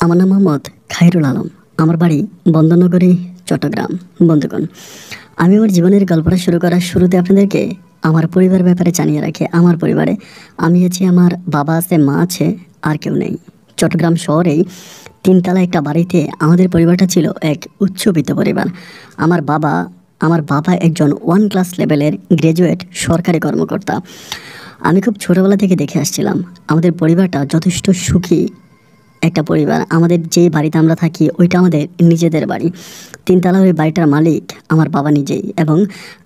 আমার নাম মোহাম্মদ খায়রুল আলম। আমার বাড়ি বন্দরনগরী, চট্টগ্রাম। বন্ধুগণ, আমি আমার জীবনের গল্পটা শুরু করার শুরুতে আপনাদেরকে আমার পরিবারের ব্যাপারে জানিয়ে রাখি। আমার পরিবারে আমি আছি, আমার বাবা আছে, মা আছে, আর কেউ নেই। চট্টগ্রাম শহরেই তিনতলা একটা বাড়িতে আমাদের পরিবারটা ছিল এক উচ্চবিত্ত পরিবার। আমার বাবা একজন 1 ক্লাস লেভেলের গ্র্যাজুয়েট সরকারি কর্মকর্তা। আমি খুব ছোটোবেলা থেকে দেখে আসছিলাম আমাদের পরিবারটা যথেষ্ট সুখী একটা পরিবার। আমাদের যে বাড়িতে আমরা থাকি ওইটা আমাদের নিজেদের বাড়ি। তিনতলার ওই বাড়িটার মালিক আমার বাবা নিজেই, এবং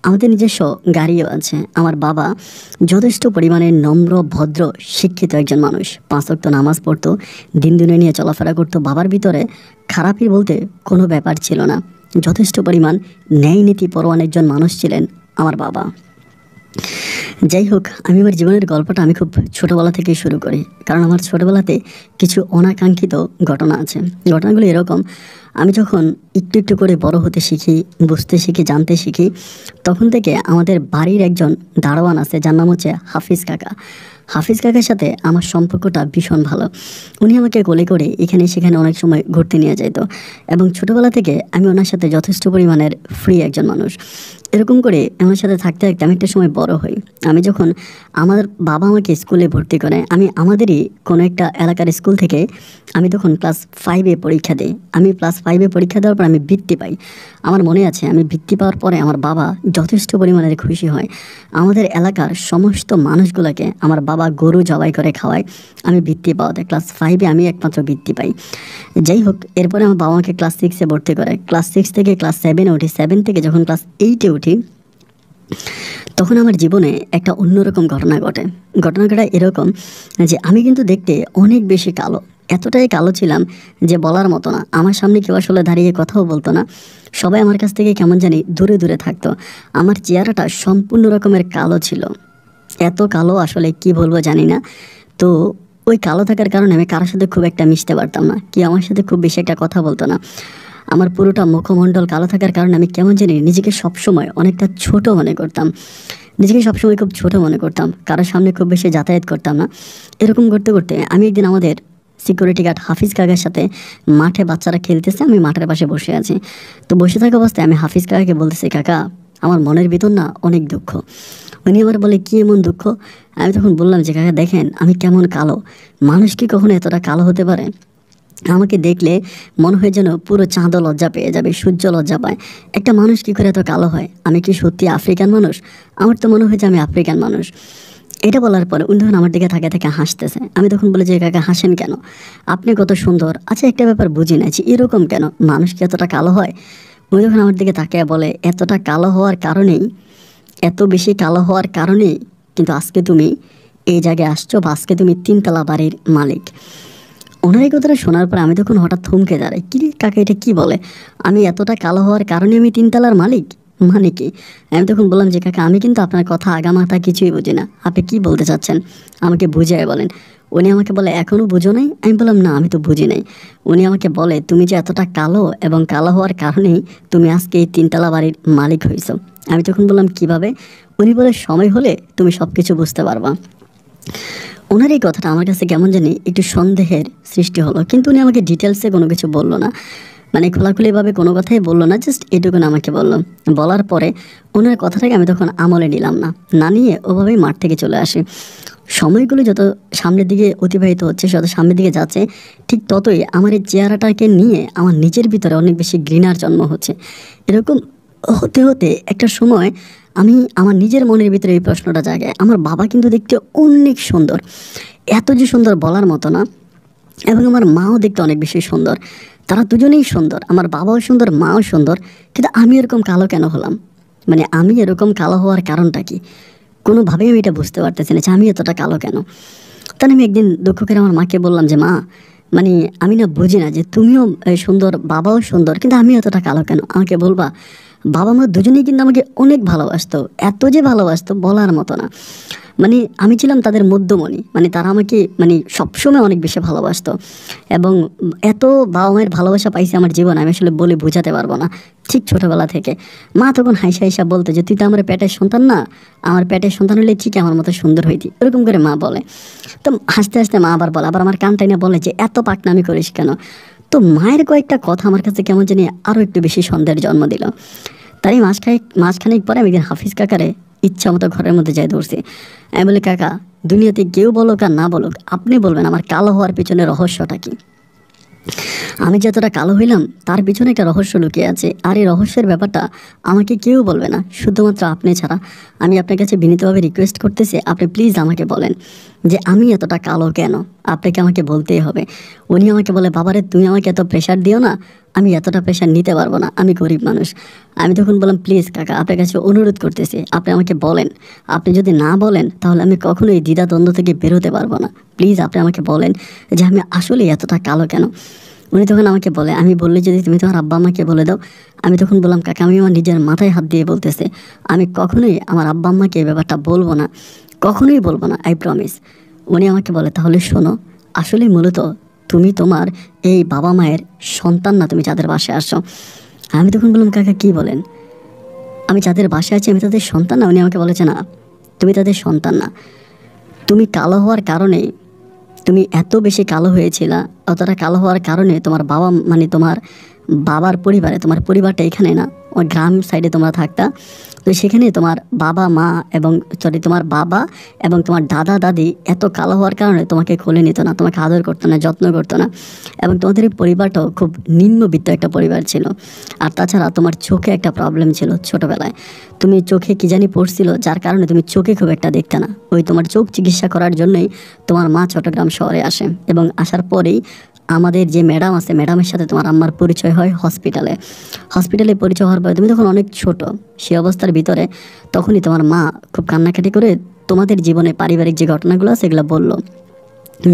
আমাদের নিজস্ব গাড়িও আছে। আমার বাবা যথেষ্ট পরিমাণে নম্র, ভদ্র, শিক্ষিত একজন মানুষ। 5 ওয়াক্ত নামাজ পড়তো, দিন দুনিয়া নিয়ে চলাফেরা করতো। বাবার ভিতরে খারাপই বলতে কোনো ব্যাপার ছিল না। যথেষ্ট পরিমাণ ন্যায় নীতি পরোয়ান একজন মানুষ ছিলেন আমার বাবা। যাই হোক, আমি আমার জীবনের গল্পটা আমি খুব ছোটোবেলা থেকেই শুরু করি, কারণ আমার ছোটোবেলাতে কিছু অনাকাঙ্ক্ষিত ঘটনা আছে। ঘটনাগুলো এরকম: আমি যখন একটু একটু করে বড় হতে শিখি, বুঝতে শিখি, জানতে শিখি, তখন থেকে আমাদের বাড়ির একজন দারোয়ান আছে, যার নাম হচ্ছে হাফিজ কাকা। হাফিজ কাকার সাথে আমার সম্পর্কটা ভীষণ ভালো। উনি আমাকে কোলে করে এখানে সেখানে অনেক সময় ঘুরতে নিয়ে যেত, এবং ছোটোবেলা থেকে আমি ওনার সাথে যথেষ্ট পরিমাণের ফ্রি একজন মানুষ। এরকম করে আমার সাথে থাকতে থাকতে আমি একটা সময় বড় হই। আমি যখন আমার বাবা আমাকে স্কুলে ভর্তি করে, আমি আমাদেরই কোনো একটা এলাকার স্কুল থেকে আমি তখন ক্লাস 5-এ পরীক্ষা দিই। আমি ক্লাস 5-এ পরীক্ষা দেওয়ার পর আমি বৃত্তি পাই। আমার মনে আছে, আমি বৃত্তি পাওয়ার পরে আমার বাবা যথেষ্ট পরিমাণের খুশি হয়। আমাদের এলাকার সমস্ত মানুষগুলোকে আমার বাবা গরু জবাই করে খাওয়ায় আমি বৃত্তি পাওয়াতে। ক্লাস 5-এ আমি একমাত্র বৃত্তি পাই। যাই হোক, এরপরে আমার বাবা আমাকে ক্লাস 6-এ ভর্তি করে। ক্লাস 6 থেকে ক্লাস 7-এ উঠি। 7 থেকে যখন ক্লাস 8-এ উঠি, তখন আমার জীবনে একটা অন্যরকম ঘটনা ঘটে। ঘটনাটা এরকম যে আমি কিন্তু দেখতে অনেক বেশি কালো। এতটাই কালো ছিলাম যে বলার মতো না। আমার সামনে কেউ আসলে দাঁড়িয়ে কথাও বলতো না। সবাই আমার কাছ থেকে কেমন জানি দূরে দূরে থাকতো। আমার চেহারাটা সম্পূর্ণ রকমের কালো ছিল। এত কালো আসলে কি বলবো জানি না। তো ওই কালো থাকার কারণে আমি কারোর সাথে খুব একটা মিশতে পারতাম না, কি আমার সাথে খুব বেশি একটা কথা বলতো না। আমার পুরোটা মুখমণ্ডল কালো থাকার কারণে আমি কেমন জানি নিজেকে সবসময় অনেকটা ছোট মনে করতাম। নিজেকে সবসময় খুব ছোট মনে করতাম, কারোর সামনে খুব বেশি যাতায়াত করতাম না। এরকম করতে করতে আমি একদিন আমাদের সিকিউরিটি গার্ড হাফিজ কাকার সাথে মাঠে বাচ্চারা খেলতেছে, আমি মাঠের পাশে বসে আছি। তো বসে থাকা অবস্থায় আমি হাফিজ কাকাকে বলতেছি, কাকা, আমার মনের ভিতর না অনেক দুঃখ। উনি আমার বলে, কী এমন দুঃখ? আমি তখন বললাম যে, কাকা দেখেন আমি কেমন কালো। মানুষ কি কখনো এতটা কালো হতে পারে? আমাকে দেখলে মনে হয় যেন পুরো চাঁদও লজ্জা পেয়ে যাবে, সূর্য লজ্জা পায়। একটা মানুষ কী করে এত কালো হয়? আমি কি সত্যি আফ্রিকান মানুষ? আমার তো মনে হয় যে আমি আফ্রিকান মানুষ। এটা বলার পরে উনি তখন আমার দিকে থাকে থাকে হাসতেছে। আমি তখন বলি যে, কাকা হাসেন কেন? আপনি কত সুন্দর। আচ্ছা, একটা ব্যাপার বুঝি না, এরকম কেন, মানুষ কি এতটা কালো হয়? উনি তখন আমার দিকে তাকিয়ে বলে, এতটা কালো হওয়ার কারণেই, এত বেশি কালো হওয়ার কারণেই কিন্তু আজকে তুমি এই জায়গায় আসছো, বা আজকে তুমি 3তলা বাড়ির মালিক। ওনার এই কথাটা শোনার পর আমি তখন হঠাৎ থমকে দাঁড়াই। কি রে কাকা, এটা কী বলে? আমি এতটা কালো হওয়ার কারণে আমি 3তলার মালিক, মানে কি? আমি তখন বললাম যে, কাকা আমি কিন্তু আপনার কথা আগামাথা কিছুই বুঝি না, আপনি কি বলতে চাচ্ছেন আমাকে বুঝিয়ে বলেন। উনি আমাকে বলে, এখনও বুঝো নাই? আমি বললাম, না আমি তো বুঝি নাই। উনি আমাকে বলে, তুমি যে এতটা কালো, এবং কালো হওয়ার কারণেই তুমি আজকে এই 3তলা বাড়ির মালিক হয়েছো। আমি তখন বললাম, কিভাবে? উনি বলে, সময় হলে তুমি সব কিছু বুঝতে পারবা। ওনার এই কথাটা আমার কাছে কেমন জানি একটু সন্দেহের সৃষ্টি হলো, কিন্তু উনি আমাকে ডিটেলসে কোনো কিছু বললো না, মানে খোলাখুলিভাবে কোনো কথাই বললো না, জাস্ট এটুকুন আমাকে বললো। বলার পরে ওনার কথাটাকে আমি তখন আমলে নিলাম না, না নিয়ে ওভাবেই মাঠ থেকে চলে আসি। সময়গুলো যত সামনের দিকে অতিবাহিত হচ্ছে, যত সামনের দিকে যাচ্ছে, ঠিক ততই আমার এই চেহারাটাকে নিয়ে আমার নিজের ভিতরে অনেক বেশি ঘৃণার জন্ম হচ্ছে। এরকম হতে হতে একটা সময় আমি আমার নিজের মনের ভিতরে এই প্রশ্নটা জাগে, আমার বাবা কিন্তু দেখতে অনেক সুন্দর, এত যে সুন্দর বলার মতো না, এবং আমার মাও দেখতে অনেক বেশি সুন্দর। তারা দুজনেই সুন্দর, আমার বাবাও সুন্দর, মাও সুন্দর, কিন্তু আমি এরকম কালো কেন হলাম? মানে আমি এরকম কালো হওয়ার কারণটা কি? কোনোভাবেই আমি এটা বুঝতে পারতেছি না যে আমি এতটা কালো কেন। তাহলে আমি একদিন দুঃখ করে আমার মাকে বললাম যে, মা, মানে আমি না বুঝি না যে তুমিও সুন্দর, বাবাও সুন্দর, কিন্তু আমি এতটা কালো কেন? আমাকে বলবা। বাবা মা দুজনেই কিন্তু আমাকে অনেক ভালোবাসতো, এত যে ভালোবাসতো বলার মতো না। মানে আমি ছিলাম তাদের মধ্যমণি, মানে তারা আমাকে মানে সবসময় অনেক বেশি ভালোবাসতো, এবং এত বাবা মায়ের ভালোবাসা পাইছি আমার জীবন আমি আসলে বলে বোঝাতে পারবো না। ঠিক ছোটোবেলা থেকে। মা তখন হাইসা হাইসা বলতো যে তুই তো আমার পেটের সন্তান না, আমার পেটের সন্তান হলে ঠিক আমার মতো সুন্দর হইতি, এরকম করে মা বলে। তো হাসতে হাসতে মা আবার বলে, আবার আমার কান টাইনা বলে যে এত পাকনামি করিস কেন। তো মায়ের কয়েকটা কথা আমার কাছে কেমন জানি আরও একটু বেশি সন্দেহের জন্ম দিল। তারই মাসখানেক পরে আমি একদিন হাফিজ কাকারে ইচ্ছা মতো ঘরের মধ্যে যাই ধরছি। আমি বলি, কাকা, দুনিয়াতে কেউ বলুক আর না বলুক, আপনি বলবেন আমার কালো হওয়ার পিছনে রহস্যটা কি। আমি যতটা কালো হইলাম তার পিছনে একটা রহস্য লুকিয়ে আছে, আর এই রহস্যের ব্যাপারটা আমাকে কেউ বলবে না, শুধুমাত্র আপনি ছাড়া। আমি আপনার কাছে বিনীতভাবে রিকোয়েস্ট করতেছি, আপনি প্লিজ আমাকে বলেন যে আমি এতটা কালো কেন, আপনাকে আমাকে বলতেই হবে। উনি আমাকে বলে, বাবারে তুমি আমাকে এত প্রেশার দিও না, আমি এতটা প্রেশার নিতে পারবো না, আমি গরিব মানুষ। আমি তখন বললাম, প্লিজ কাকা, আপনার কাছে অনুরোধ করতেছি, আপনি আমাকে বলেন। আপনি যদি না বলেন তাহলে আমি কখনোই দ্বিধাদ্বন্দ্ব থেকে বেরোতে পারবো না। প্লিজ আপনি আমাকে বলেন যে আমি আসলে এতটা কালো কেন। উনি তখন আমাকে বলে, আমি বললে যদি তুমি তোমার আব্বা আম্মাকে বলে দাও। আমি তখন বললাম, কাকা, আমি আমার নিজের মাথায় হাত দিয়ে বলতেছে, আমি কখনোই আমার আব্বা আম্মাকে এই ব্যাপারটা বলবো না, কখনোই বলবো না, আই প্রমিস। উনি আমাকে বলে, তাহলে শোনো, আসলে মূলত তুমি তোমার এই বাবা মায়ের সন্তান না, তুমি যাদের বাসায় আসছো। আমি তখন বললাম, কাকা কী বলেন, আমি যাদের বাসায় আছি আমি তাদের সন্তান না। উনি আমাকে বলেছে, না, তুমি তাদের সন্তান না, তুমি কালো হওয়ার কারণে, তুমি এত বেশি কালো হয়েছিলা, অতটা কালো হওয়ার কারণে তোমার বাবা, মানে তোমার বাবার পরিবারে, তোমার পরিবারটা এখানে না, ওই গ্রাম সাইডে তোমরা থাকতা। তো সেখানে তোমার বাবা মা এবং তোমার বাবা এবং তোমার দাদা দাদি এত কালো হওয়ার কারণে তোমাকে কোলে নিত না, তোমাকে আদর করতো না, যত্ন করতো না। এবং তোমাদের এই পরিবারটাও খুব নিম্নবিত্ত একটা পরিবার ছিল। আর তাছাড়া তোমার চোখে একটা প্রবলেম ছিল ছোটোবেলায়, তুমি চোখে কী জানি পড়ছিল, যার কারণে তুমি চোখে খুব একটা দেখতে না। ওই তোমার চোখ চিকিৎসা করার জন্যই তোমার মা চট্টগ্রাম শহরে আসে, এবং আসার পরেই আমাদের যে ম্যাডাম আছে, ম্যাডামের সাথে তোমার আম্মার পরিচয় হয় হসপিটালে পরিচয় হওয়ার পরে তুমি তখন অনেক ছোট, সে অবস্থার ভিতরে তখনই তোমার মা খুব কান্নাকাটি করে তোমাদের জীবনে পারিবারিক যে ঘটনাগুলো আছে সেগুলো বললো,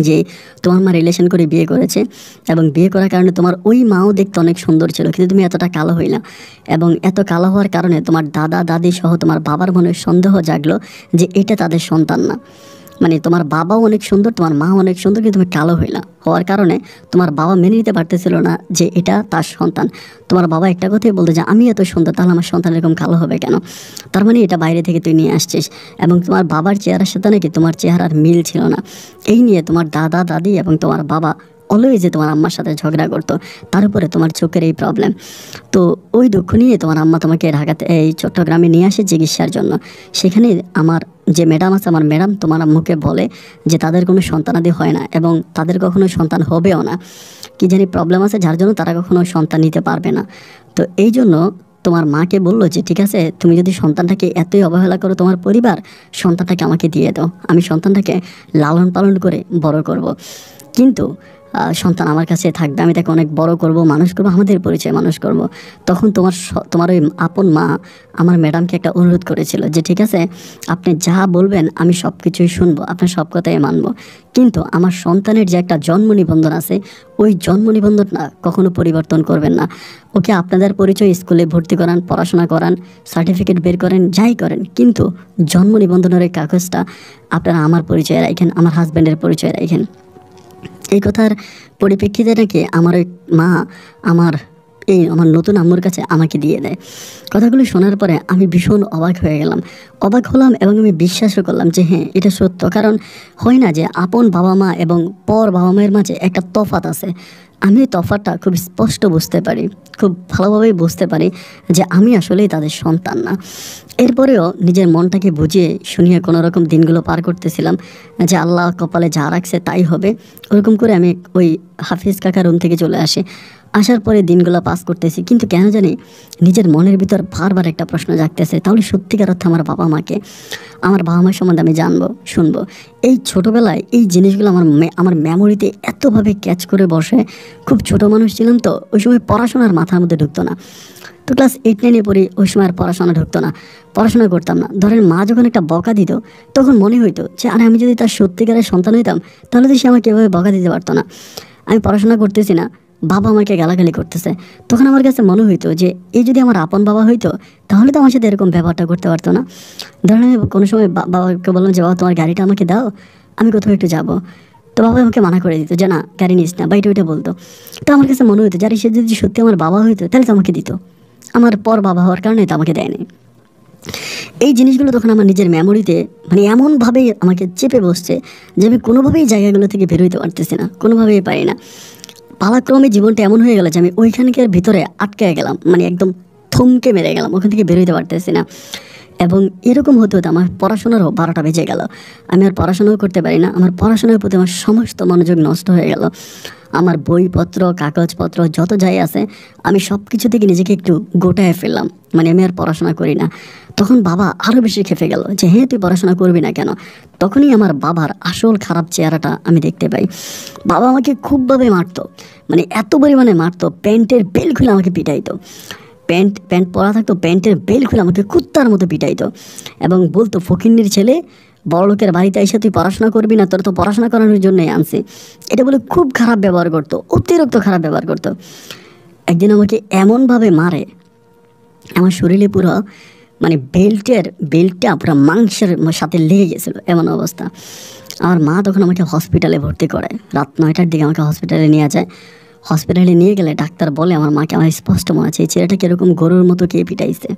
যে তোমার মা রিলেশন করে বিয়ে করেছে, এবং বিয়ে করার কারণে তোমার ওই মাও দেখতে অনেক সুন্দর ছিল, কিন্তু তুমি এতটা কালো হইলা। এবং এত কালো হওয়ার কারণে তোমার দাদা দাদি সহ তোমার বাবার মনে সন্দেহ জাগলো যে এটা তাদের সন্তান না। মানে তোমার বাবাও অনেক সুন্দর, তোমার মা অনেক সুন্দর, কিন্তু তুমি কালো হওয়ার কারণে তোমার বাবা মেনে নিতে পারতেছিল না যে এটা তার সন্তান। তোমার বাবা একটা কথাই বলতো যে আমি এত সুন্দর, তাহলে আমার সন্তান এরকম কালো হবে কেন, তার মানে এটা বাইরে থেকে তুই নিয়ে আসছিস। এবং তোমার বাবার চেহারার সাথে নাকি তোমার চেহারার মিল ছিল না। এই নিয়ে তোমার দাদা দাদি এবং তোমার বাবা অলওয়েজ তোমার আম্মার সাথে ঝগড়া করতো, তার উপরে তোমার চোখের এই প্রবলেম। তো ওই দুঃখ নিয়ে তোমার আম্মা তোমাকে ঢাকাতে, এই চট্টগ্রামে নিয়ে আসে চিকিৎসার জন্য। সেখানে আমার যে ম্যাডাম আছে, আমার ম্যাডাম তোমার আম্মুকে বলে যে তাদের কোনো সন্তানাদি হয় না, এবং তাদের কখনো সন্তান হবেও না, কি জানি প্রবলেম আছে যার জন্য তারা কখনো সন্তান নিতে পারবে না। তো এই জন্য তোমার মাকে বললো যে ঠিক আছে, তুমি যদি সন্তানটাকে এতই অবহেলা করো তোমার পরিবার, সন্তানটাকে আমাকে দিয়ে দাও, আমি সন্তানটাকে লালন পালন করে বড় করব। কিন্তু সন্তান আমার কাছে থাকবে, আমি তাকে অনেক বড় করব, মানুষ করব, আমাদের পরিচয় মানুষ করব। তখন তোমার ওই আপন মা আমার ম্যাডামকে একটা অনুরোধ করেছিল যে ঠিক আছে, আপনি যা বলবেন আমি সব কিছুই শুনবো, আপনার সব কথাই মানবো, কিন্তু আমার সন্তানের যে একটা জন্ম নিবন্ধন আছে, ওই জন্ম নিবন্ধনটা কখনো পরিবর্তন করবেন না। ওকে আপনাদের পরিচয় স্কুলে ভর্তি করান, পড়াশোনা করান, সার্টিফিকেট বের করেন, যাই করেন, কিন্তু জন্ম নিবন্ধনের এই কাগজটা আপনারা আমার পরিচয়ে রাখেন, আমার হাজব্যান্ডের পরিচয়ে রাখেন। এই কথার পরিপ্রেক্ষিতে নাকি আমার ওই মা আমার নতুন আম্মুর কাছে আমাকে দিয়ে দেয়। কথাগুলো শোনার পরে আমি ভীষণ অবাক হলাম, এবং আমি বিশ্বাসও করলাম যে হ্যাঁ, এটা সত্য। কারণ হয় না যে আপন বাবা মা এবং পর বাবা মায়ের মাঝে একটা তফাৎ আছে। আমি এই তফাৎটা খুব স্পষ্ট বুঝতে পারি, খুব ভালোভাবেই বুঝতে পারি যে আমি আসলেই তাদের সন্তান না। এরপরেও নিজের মনটাকে বুঝিয়ে শুনিয়ে কোনো রকম দিনগুলো পার করতেছিলাম, যে আল্লাহ কপালে যা রাখছে তাই হবে, ওরকম করে আমি ওই হাফিজ কাকার রুম থেকে চলে আসার পরে দিনগুলো পাস করতেছি। কিন্তু কেন জানি নিজের মনের ভিতর বারবার একটা প্রশ্ন জাগতেছে, তাহলে সত্যিকার অর্থে আমার বাবা মার সম্বন্ধে আমি জানবো, শুনবো। এই ছোটোবেলায় এই জিনিসগুলো আমার মেমোরিতে এতভাবে ক্যাচ করে বসে। খুব ছোট মানুষ ছিলাম, তো ওই সময় পড়াশোনার মাথার মধ্যে ঢুকতো না। তো ক্লাস 8-9-এ পড়ি, ওই সময় আর পড়াশোনা ঢুকতো না, পড়াশোনা করতাম না। ধরেন মা যখন একটা বকা দিত, তখন মনে হইতো যে আরে আমি যদি তার সত্যিকারের সন্তান হইতাম তাহলে তো সে আমাকে এভাবে বকা দিতে পারতো না। আমি পড়াশোনা করতেছি না, বাবা আমাকে গালাগালি করতেছে, তখন আমার কাছে মনে হইতো যে এই যদি আমার আপন বাবা হইতো তাহলে তো আমার সাথে এরকম ব্যবহারটা করতে পারতো না। ধরেন আমি কোনো সময় বাবাকে বললাম যে বাবা তোমার গাড়িটা আমাকে দাও, আমি কোথাও একটু যাবো, তো বাবা আমাকে মানা করে দিত যে না, গাড়ি নিস না, বা এটা ওইটা বলতো। তো আমার কাছে মনে হইতো যারা সে যদি সত্যি আমার বাবা হইতো তাহলে তো আমাকে দিত, আমার পর বাবা হওয়ার কারণে তো আমাকে দেয়নি। এই জিনিসগুলো তখন আমার নিজের মেমোরিতে মানে এমনভাবেই আমাকে চেপে বসছে যে আমি কোনোভাবেই জায়গাগুলো থেকে বেরোইতে পারতেছি না, কোনোভাবেই পারি না। পালাক্রমে জীবনটা এমন হয়ে গেল যে আমি ওইখানকার ভিতরে আটকে গেলাম, মানে একদম থমকে মেরে গেলাম, ওখান থেকে বেরোইতে পারতেছি না। এবং এরকম হতে হতে আমার পড়াশোনারও 12টা বেজে গেল। আমি আর পড়াশোনাও করতে পারি না, আমার পড়াশোনার প্রতি আমার সমস্ত মনোযোগ নষ্ট হয়ে গেল। আমার বইপত্র কাগজপত্র যত যাই আছে আমি সব কিছু থেকে নিজেকে একটু গোটায় ফেললাম, মানে আমি আর পড়াশোনা করি না। তখন বাবা আরও বেশি খেপে গেল যে হ্যাঁ তুই পড়াশোনা করবি না কেন। তখনই আমার বাবার আসল খারাপ চেহারাটা আমি দেখতে পাই। বাবা আমাকে খুবভাবে মারতো, মানে এত পরিমাণে মারতো, প্যান্টের বেল খুলে আমাকে পিটাইতো। প্যান্ট পরা থাকতো, প্যান্টের বেল খুলে আমাকে কুত্তার মতো পিটাইতো এবং বলতো ফকিন্নির ছেলে, বড়লোকের বাড়িতে এসে তুই পড়াশোনা করবি না, তোর তো পড়াশোনা করানোর জন্যই আনছি। এটা বলে খুব খারাপ ব্যবহার করতো, অতিরিক্ত খারাপ ব্যবহার করতো। একদিন আমাকে এমনভাবে মারে আমার শরীরে পুরো মানে বেল্টটা পুরো মাংসের সাথে লেগে গেছিলো, এমন অবস্থা। আমার মা তখন আমাকে হসপিটালে ভর্তি করে, রাত 9টার দিকে আমাকে হসপিটালে নিয়ে যায়। হসপিটালে নিয়ে গেলে ডাক্তার বলে আমার মাকে, আমার স্পষ্ট মনে আছে এই ছেলেটা কীরকম গরুর মতো কে পিটাইছে।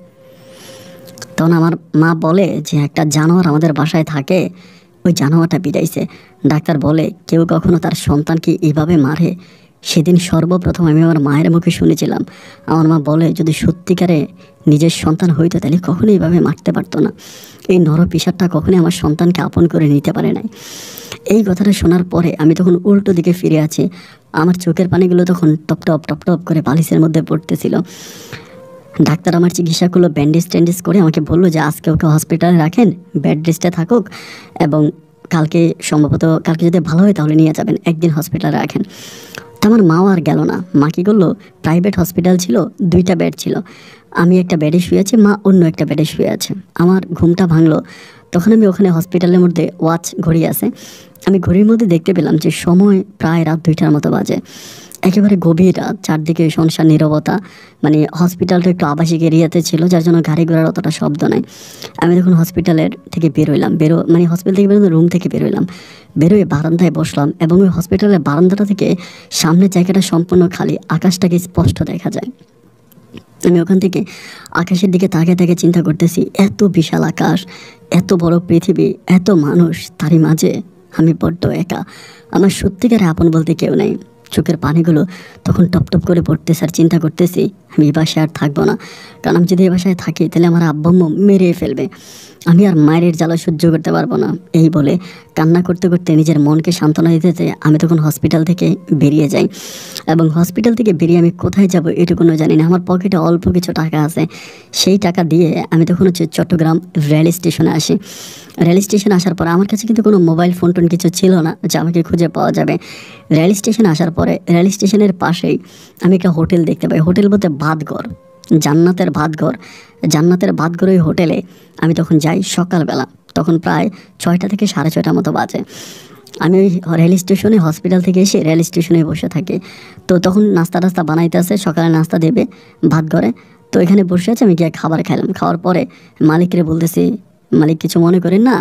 তখন আমার মা বলে যে একটা জানোয়ার আমাদের বাসায় থাকে, ওই জানোয়ারটা পিটাইছে। ডাক্তার বলে কেউ কখনো তার সন্তানকে এইভাবে মারে? সেদিন সর্বপ্রথম আমি আমার মায়ের মুখে শুনেছিলাম। আমার মা বলে যদি সত্যিকারে নিজের সন্তান হইতো তাহলে কখনোই এইভাবে মারতে পারতো না। এই নরপিশাচটা কখনোই আমার সন্তানকে আপন করে নিতে পারে নাই। এই কথাটা শোনার পরে আমি তখন উল্টো দিকে ফিরে আছি, আমার চোখের পানিগুলো তখন টপ টপ করে বালিশের মধ্যে পড়তেছিল। ডাক্তার আমার চিকিৎসা করলো, ব্যান্ডেজ করে আমাকে বললো যে আজকে ওকে হসপিটালে রাখেন, বেড রেস্টে থাকুক এবং কালকে যদি ভালো হয় তাহলে নিয়ে যাবেন, একদিন হসপিটালে রাখেন। তো আমার মাও আর গেল না। মা কী করলো, প্রাইভেট হসপিটাল ছিল, 2টা বেড ছিল, আমি একটা বেডে শুয়ে আছি, মা অন্য একটা বেডে শুয়ে আছে। আমার ঘুমটা ভাঙলো। তখন আমি ওখানে হসপিটালের মধ্যে ঘড়ি আছে, আমি ঘড়ির মধ্যে দেখতে পেলাম যে সময় প্রায় রাত 2টার মতো বাজে। একেবারে গভীর রাত, চারদিকে শুনশান নীরবতা, মানে হসপিটালটা একটু আবাসিক এরিয়াতে ছিল যার জন্য গাড়ি ঘোড়ার অতটা শব্দ নাই। আমি তখন হসপিটালের থেকে বেরোইলাম, মানে হসপিটাল থেকে বেরোনো রুম থেকে বেরোয় বারান্দায় বসলাম এবং ওই হসপিটালের বারান্দাটা থেকে সামনের জায়গাটা সম্পূর্ণ খালি, আকাশটাকে স্পষ্ট দেখা যায়। আমি ওখান থেকে আকাশের দিকে তাকিয়ে চিন্তা করতেছি, এত বিশাল আকাশ, এত বড় পৃথিবী, এত মানুষ, তারই মাঝে আমি বড্ড একা, আমার সত্যিকারে আপন বলতে কেউ নেই। চোখের পানিগুলো তখন টপ করে পড়তেছে আর চিন্তা করতেছি আমি এই বাসায় আর থাকবো না, কারণ আমি যদি এই বাসায় থাকি তাহলে আমার আব্বু আম্মু মেরে ফেলবে, আমি আর মায়ের জ্বালা সহ্য করতে পারবো না। এই বলে কান্না করতে করতে নিজের মনকে সান্ত্বনা দিতে আমি তখন হসপিটাল থেকে বেরিয়ে যাই। এবং হসপিটাল থেকে বেরিয়ে আমি কোথায় যাব এটুকুনো জানি না। আমার পকেটে অল্প কিছু টাকা আছে, সেই টাকা দিয়ে আমি তখন চট্টগ্রাম রেল স্টেশনে আসি। রেল স্টেশনে আসার পর আমার কাছে কিন্তু কোনো মোবাইল ফোন টোন কিছু ছিল না যে আমাকে খুঁজে পাওয়া যাবে। রেল স্টেশনে আসার পরে রেল স্টেশনের পাশেই আমি একটা হোটেল দেখতে পাই, হোটেল বলতে ভাতঘর, জান্নাতের ভাতঘর। ওই হোটেলে আমি তখন যাই সকালবেলা, তখন প্রায় 6টা থেকে 6:30 মতো বাজে। আমি ওই রেল স্টেশনে হসপিটাল থেকে এসে রেল স্টেশনে বসে থাকি। তো তখন নাস্তা বানাইতে আসে, সকালে নাস্তা দেবে ভাতঘরে। তো এখানে বসে আছে, আমি গিয়ে খাবার খাইলাম। খাওয়ার পরে মালিকরে বলতেছি, মালিক কিছু মনে করেন না,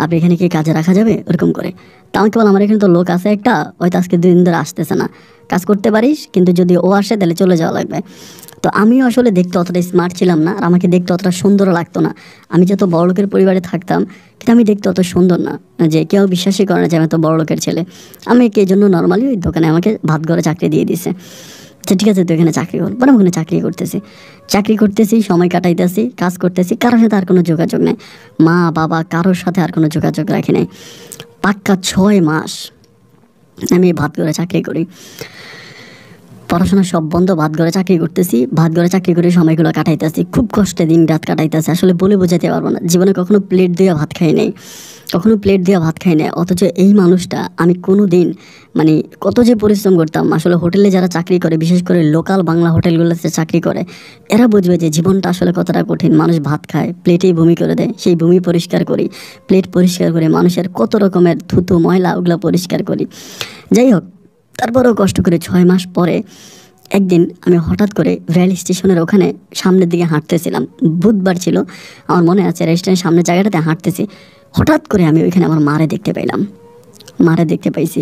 আপনি এখানে কি কাজে রাখা যাবে ওরকম করে। তা আমাকে বল আমার এখানে তো লোক আছে একটা, হয়তো আজকে 2 দিন ধরে আসতেছে না, কাজ করতে পারিস, কিন্তু যদি ও আসে তাহলে চলে যাওয়া লাগবে। তো আমিও আসলে দেখতে অতটা স্মার্ট ছিলাম না, আর আমাকে দেখতে অতটা সুন্দরও লাগতো না। আমি যত বড়লোকের পরিবারে থাকতাম, কিন্তু আমি দেখতে অত সুন্দর না, যে কেউ বিশ্বাসই করে না যে আমি এত বড়লোকের ছেলে। আমি এই জন্য নর্মালি ওই দোকানে আমাকে ভাতঘরে চাকরি দিয়ে দিছে। আচ্ছা ঠিক আছে, তুই এখানে চাকরি কর। পরে ওখানে চাকরি করতেছি, সময় কাটাইতেছি, কাজ করতেছি, কারোর সাথে আর কোনো যোগাযোগ নেই, মা বাবা কারোর সাথে আর কোনো যোগাযোগ রাখি নাই। পাক্কা 6 মাস আমি ভাতঘরে চাকরি করি, পড়াশোনা সব বন্ধ, ভাতঘরে চাকরি করে সময়গুলো কাটাইতেছি, খুব কষ্টে দিন রাত কাটাইতেছি। আসলে বলে বোঝাতে পারবো না, জীবনে কখনো প্লেট দিয়ে ভাত খাই নাই, অথচ এই মানুষটা আমি কোনো দিন মানে কত যে পরিশ্রম করতাম। আসলে হোটেলে যারা চাকরি করে, বিশেষ করে লোকাল বাংলা হোটেলগুলোতে চাকরি করে, এরা বুঝবে যে জীবনটা আসলে কতটা কঠিন। মানুষ ভাত খায়, প্লেটেই বমি করে দেয়, সেই বমি পরিষ্কার করি, প্লেট পরিষ্কার করে মানুষের কত রকমের থুতু ময়লা ওগুলো পরিষ্কার করি। যাই হোক, তারপরেও কষ্ট করে 6 মাস পরে একদিন আমি হঠাৎ করে রেল স্টেশনের ওখানে সামনের দিকে হাঁটতেছিলাম, বুধবার ছিল আমার মনে আছে, রেল স্টেশনের সামনের জায়গাটাতে হাঁটতেছি, হঠাৎ করে আমি ওইখানে আমার মারে দেখতে পাইছি।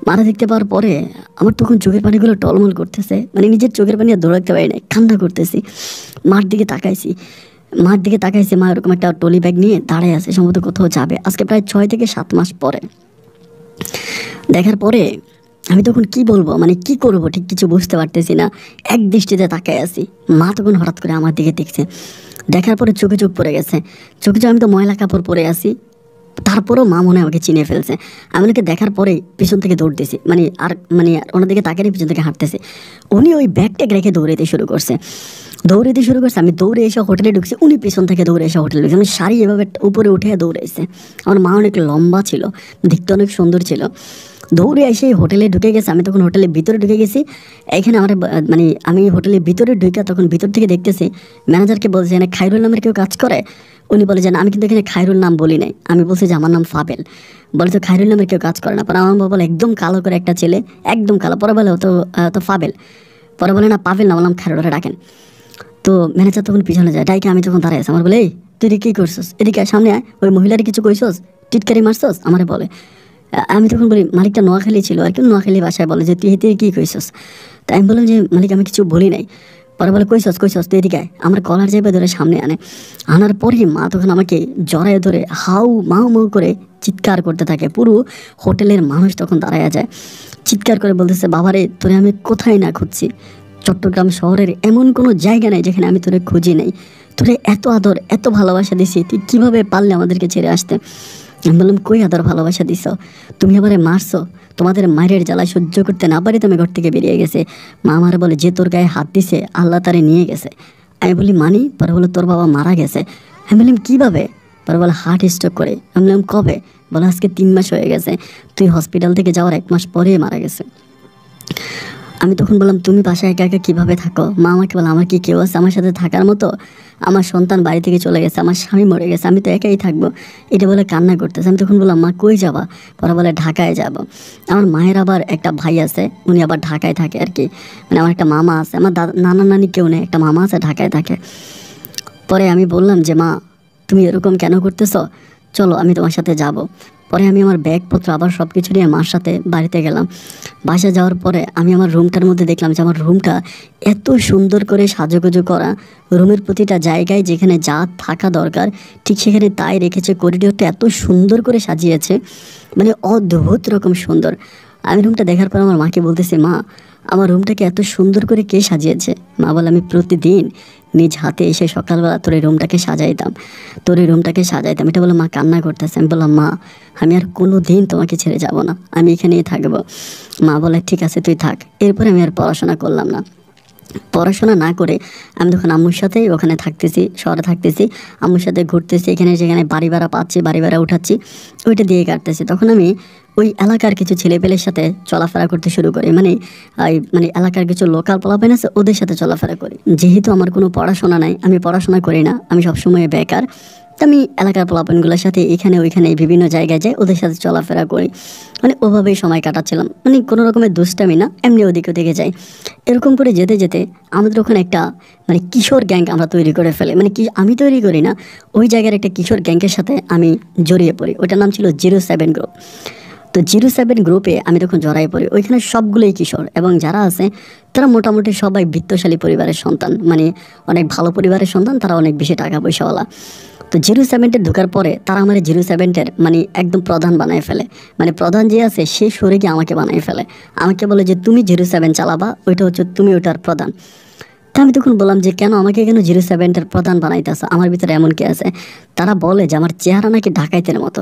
মারা দেখতে পাওয়ার পরে আমার তখন চোখের পানিগুলো টলমল করতেছে, মানে নিজের চোখের পানি আর দৌড়াতে পারি না, কান্না করতেছি। মার দিকে তাকাইছি, মা এরকম একটা টলি ব্যাগ নিয়ে দাঁড়ায় আছে, সম্ভবত কোথাও যাবে। আজকে প্রায় 6 থেকে 7 মাস পরে দেখার পরে আমি তখন কি বলবো, মানে কি করব ঠিক কিছু বুঝতে পারতেছি না। এক দৃষ্টিতে তাকায় আছি। মা তখন হঠাৎ করে আমার দিকে দেখছে, দেখার পরে চোখে চোখ পড়ে গেছে। আমি তো ময়লা কাপড় পরে আছি, তারপরেও মা মনে হয় আমাকে চিনে ফেলছে। আমি ওনাকে দেখার পরেই পিছন থেকে দৌড় দিয়েছি, মানে ওনার দিকে তাকিয়ে পিছন থেকে হাঁটতেছে। উনি ওই ব্যাগটা রেখে দৌড়াতে শুরু করছে। আমি দৌড়ে এসে হোটেলে ঢুকছি, উনি পিছন থেকে দৌড়ে এসে হোটেলে ঢুকছে। আমি শাড়ি এভাবে উপরে উঠে দৌড়েছে। আমার মা অনেক লম্বা ছিল, দেখতে অনেক সুন্দর ছিল। দৌড়ে এসে হোটেলে ঢুকে গেছে। আমি তখন হোটেলের ভিতরে ঢুকে গেছি। এখানে আমার মানে আমি হোটেলের ভিতরে ঢুকে তখন ভিতর থেকে দেখতেছি ম্যানেজারকে বলছে এখানে খায়রুল নামের কেউ কাজ করে। উনি বলে যে না, আমি কিন্তু এখানে খায়রুল নাম বলি নাই, আমি বলছি যে আমার নাম ফাবেল। বলে তো খায়রুল নামের কেউ কাজ করে না। পরে আমার বাবা বলে একদম কালো করে একটা ছেলে, একদম কালো। পরে বলে তো ফাবেল। পরে বলে না পাবেল না, আমার নাম খায়রুল, ডাকেন। তো ম্যানেজার তখন পিছনে যায়, ডাইকে আমি তখন দাঁড়াই আছি। আমার বলে এই তুই কী করছিস, এদিকে সামনে আয়, ওই মহিলার কিছু কইছস, টিটকারি মারছস? আমারে বলে। আমি তখন বলি মালিকটা নোয়াখালী ছিল আর কি, নোয়াখালী ভাষায় বলে যে তুই কী কইছস। তাই আমি বললাম যে মালিক আমি কিছু বলি নাই। পরে বলে কইছস তুই এদিকে আয়। আমার কলার চেপে ধরে সামনে আনার পরই মা তখন আমাকে জড়ায় ধরে মাউ করে চিৎকার করতে থাকে। পুরো হোটেলের মানুষ তখন দাঁড়ায়া যায়, চিৎকার করে বলতেছে বাবারে তোরে আমি কোথায় না খুঁজছি, চট্টগ্রাম শহরের এমন কোনো জায়গা নেই যেখানে আমি তোরে খুঁজি নেই। তোরে এত আদর এত ভালোবাসা দিছি, তুই কীভাবে পারলে আমাদেরকে ছেড়ে আসতে? আমি বললাম কই আদর ভালোবাসা দিছ, তুমি আমারে মারছো, তোমাদের মায়ের জ্বালা সহ্য করতে না পারি তুমি ঘর থেকে বেরিয়ে গেছে। মা আমার বলে যে তোর গায়ে হাত দিছে আল্লাহ তারে নিয়ে গেছে। আমি বলি মানি? পরে বলে তোর বাবা মারা গেছে। আমি বললাম কীভাবে? পরে বলে হার্ট স্ট্রোক করে। আমি বললাম কবে? বলে আজকে 3 মাস হয়ে গেছে, তুই হসপিটাল থেকে যাওয়ার 1 মাস পরেই মারা গেছে। আমি তখন বললাম তুমি বাসায় একা একা কীভাবে থাকো? মা আমাকে বলে আমার কি কেউ আছে আমার সাথে থাকার মতো? আমার সন্তান বাড়ি থেকে চলে গেছে, আমার স্বামী মরে গেছে, আমি তো একাই থাকবো। এটা বলে কান্না করতেছে। আমি তখন বললাম মা কই যাবা? পরে বলে ঢাকায় যাব। আমার মায়ের আবার একটা ভাই আছে, উনি আবার ঢাকায় থাকে আর কি, মানে আমার একটা মামা আছে, আমার নানা নানি কেউ নেই, একটা মামা আছে ঢাকায় থাকে। পরে আমি বললাম যে মা তুমি এরকম কেন করতেছ, চলো আমি তোমার সাথে যাব। পরে আমি আমার ব্যাগপত্র আবার সব কিছু নিয়ে মার সাথে বাড়িতে গেলাম। বাসায় যাওয়ার পরে আমি আমার রুমটার মধ্যে দেখলাম যে আমার রুমটা এত সুন্দর করে সাজুগুজু করা, রুমের প্রতিটা জায়গায় যেখানে যা থাকা দরকার ঠিক সেখানে তাই রেখেছে। করিডোরটা এত সুন্দর করে সাজিয়েছে, মানে অদ্ভুত রকম সুন্দর। আমি রুমটা দেখার পর আমার মাকে বলতেছি মা আমার রুমটাকে এত সুন্দর করে কে সাজিয়েছে? মা বলে আমি প্রতিদিন নিজ হাতে এসে সকালবেলা তোর এই রুমটাকে সাজাইতাম। এটা বলে মা কান্না করতেছে। আমি বললাম মা আমি আর কোনো দিন তোমাকে ছেড়ে যাব না, আমি এখানেই থাকবো। মা বলে ঠিক আছে তুই থাক। এরপরে আমি আর পড়াশোনা করলাম না। পড়াশোনা না করে আমি তখন আম্মুর সাথেই ওখানে থাকতেছি, শহরে থাকতেছি, আম্মুর সাথে ঘুরতেছি, এখানে সেখানে বাড়ি ভাড়া পাচ্ছি, বাড়ি ভাড়া উঠাচ্ছি, ওইটা দিয়ে কাটতেছি। তখন আমি ওই এলাকার কিছু ছেলেপেলের সাথে চলাফেরা করতে শুরু করি, মানে এলাকার কিছু লোকাল পোলাপান আছে ওদের সাথে চলাফেরা করি। যেহেতু আমার কোনো পড়াশোনা নাই, আমি পড়াশোনা করি না, আমি সবসময় বেকার, তো আমি এলাকার পোলাপানগুলোর সাথে এখানে ওইখানে বিভিন্ন জায়গায় যাই, ওদের সাথে চলাফেরা করি, মানে ওভাবেই সময় কাটাচ্ছিলাম। মানে কোনো রকমের দুষ্টামি না, এমনি ওদিকে যাই। এরকম করে যেতে যেতে আমাদের ওখানে একটা মানে কিশোর গ্যাং আমরা তৈরি করে ফেলে, মানে কি আমি তৈরি করি না, ওই জায়গার একটা কিশোর গ্যাংয়ের সাথে আমি জড়িয়ে পড়ি। ওটার নাম ছিল 07 গ্রুপ। তো 07 গ্রুপে আমি তখন জড়াই পড়ি। ওইখানে সবগুলোই কিশোর এবং যারা আছে তারা মোটামুটি সবাই বিত্তশালী পরিবারের সন্তান, মানে অনেক ভালো পরিবারের সন্তান, তারা অনেক বেশি টাকা পয়সাওয়ালা। তো 07 ঢোকার পরে তারা আমার 07 মানে একদম প্রধান বানায় ফেলে, মানে প্রধান যে আছে সে সরে গিয়ে আমাকে বানায় ফেলে। আমাকে বলে যে তুমি 07 চালাবা, ওইটা হচ্ছে তুমি ওইটার প্রধান। তা আমি তখন বললাম যে কেন আমাকে কেন 07 প্রধান বানাইতেছে, আমার ভিতরে এমন কি আছে? তারা বলে যে আমার চেহারা নাকি ডাকাইতের মতো।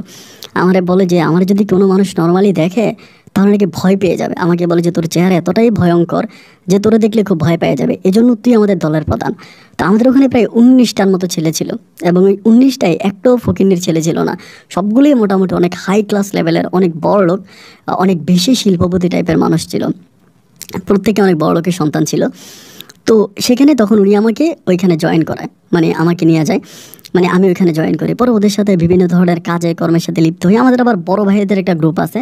আমারে বলে যে আমার যদি কোনো মানুষ নর্মালি দেখে তাহলে নাকি ভয় পেয়ে যাবে। আমাকে বলে যে তোর চেহারা এতটাই ভয়ঙ্কর যে তোরে দেখলে খুব ভয় পেয়ে যাবে, এজন্য তুই আমাদের দলের প্রধান। তো আমাদের ওখানে প্রায় 19টার মতো ছেলে ছিল এবং ওই 19টায় একটাও ফকিন্নির ছেলে ছিল না। সবগুলোই মোটামুটি অনেক হাই ক্লাস লেভেলের, অনেক বড় লোক, অনেক বেশি শিল্পপতি টাইপের মানুষ ছিল, প্রত্যেকে অনেক বড় লোকের সন্তান ছিল। তো সেখানে তখন উনি আমাকে ওইখানে জয়েন করায়, মানে আমাকে নিয়ে যায়, মানে আমি ওইখানে জয়েন করি। পরে ওদের সাথে বিভিন্ন ধরনের কাজে কর্মের সাথে লিপ্ত হই। আমাদের আবার বড় ভাইদের একটা গ্রুপ আছে,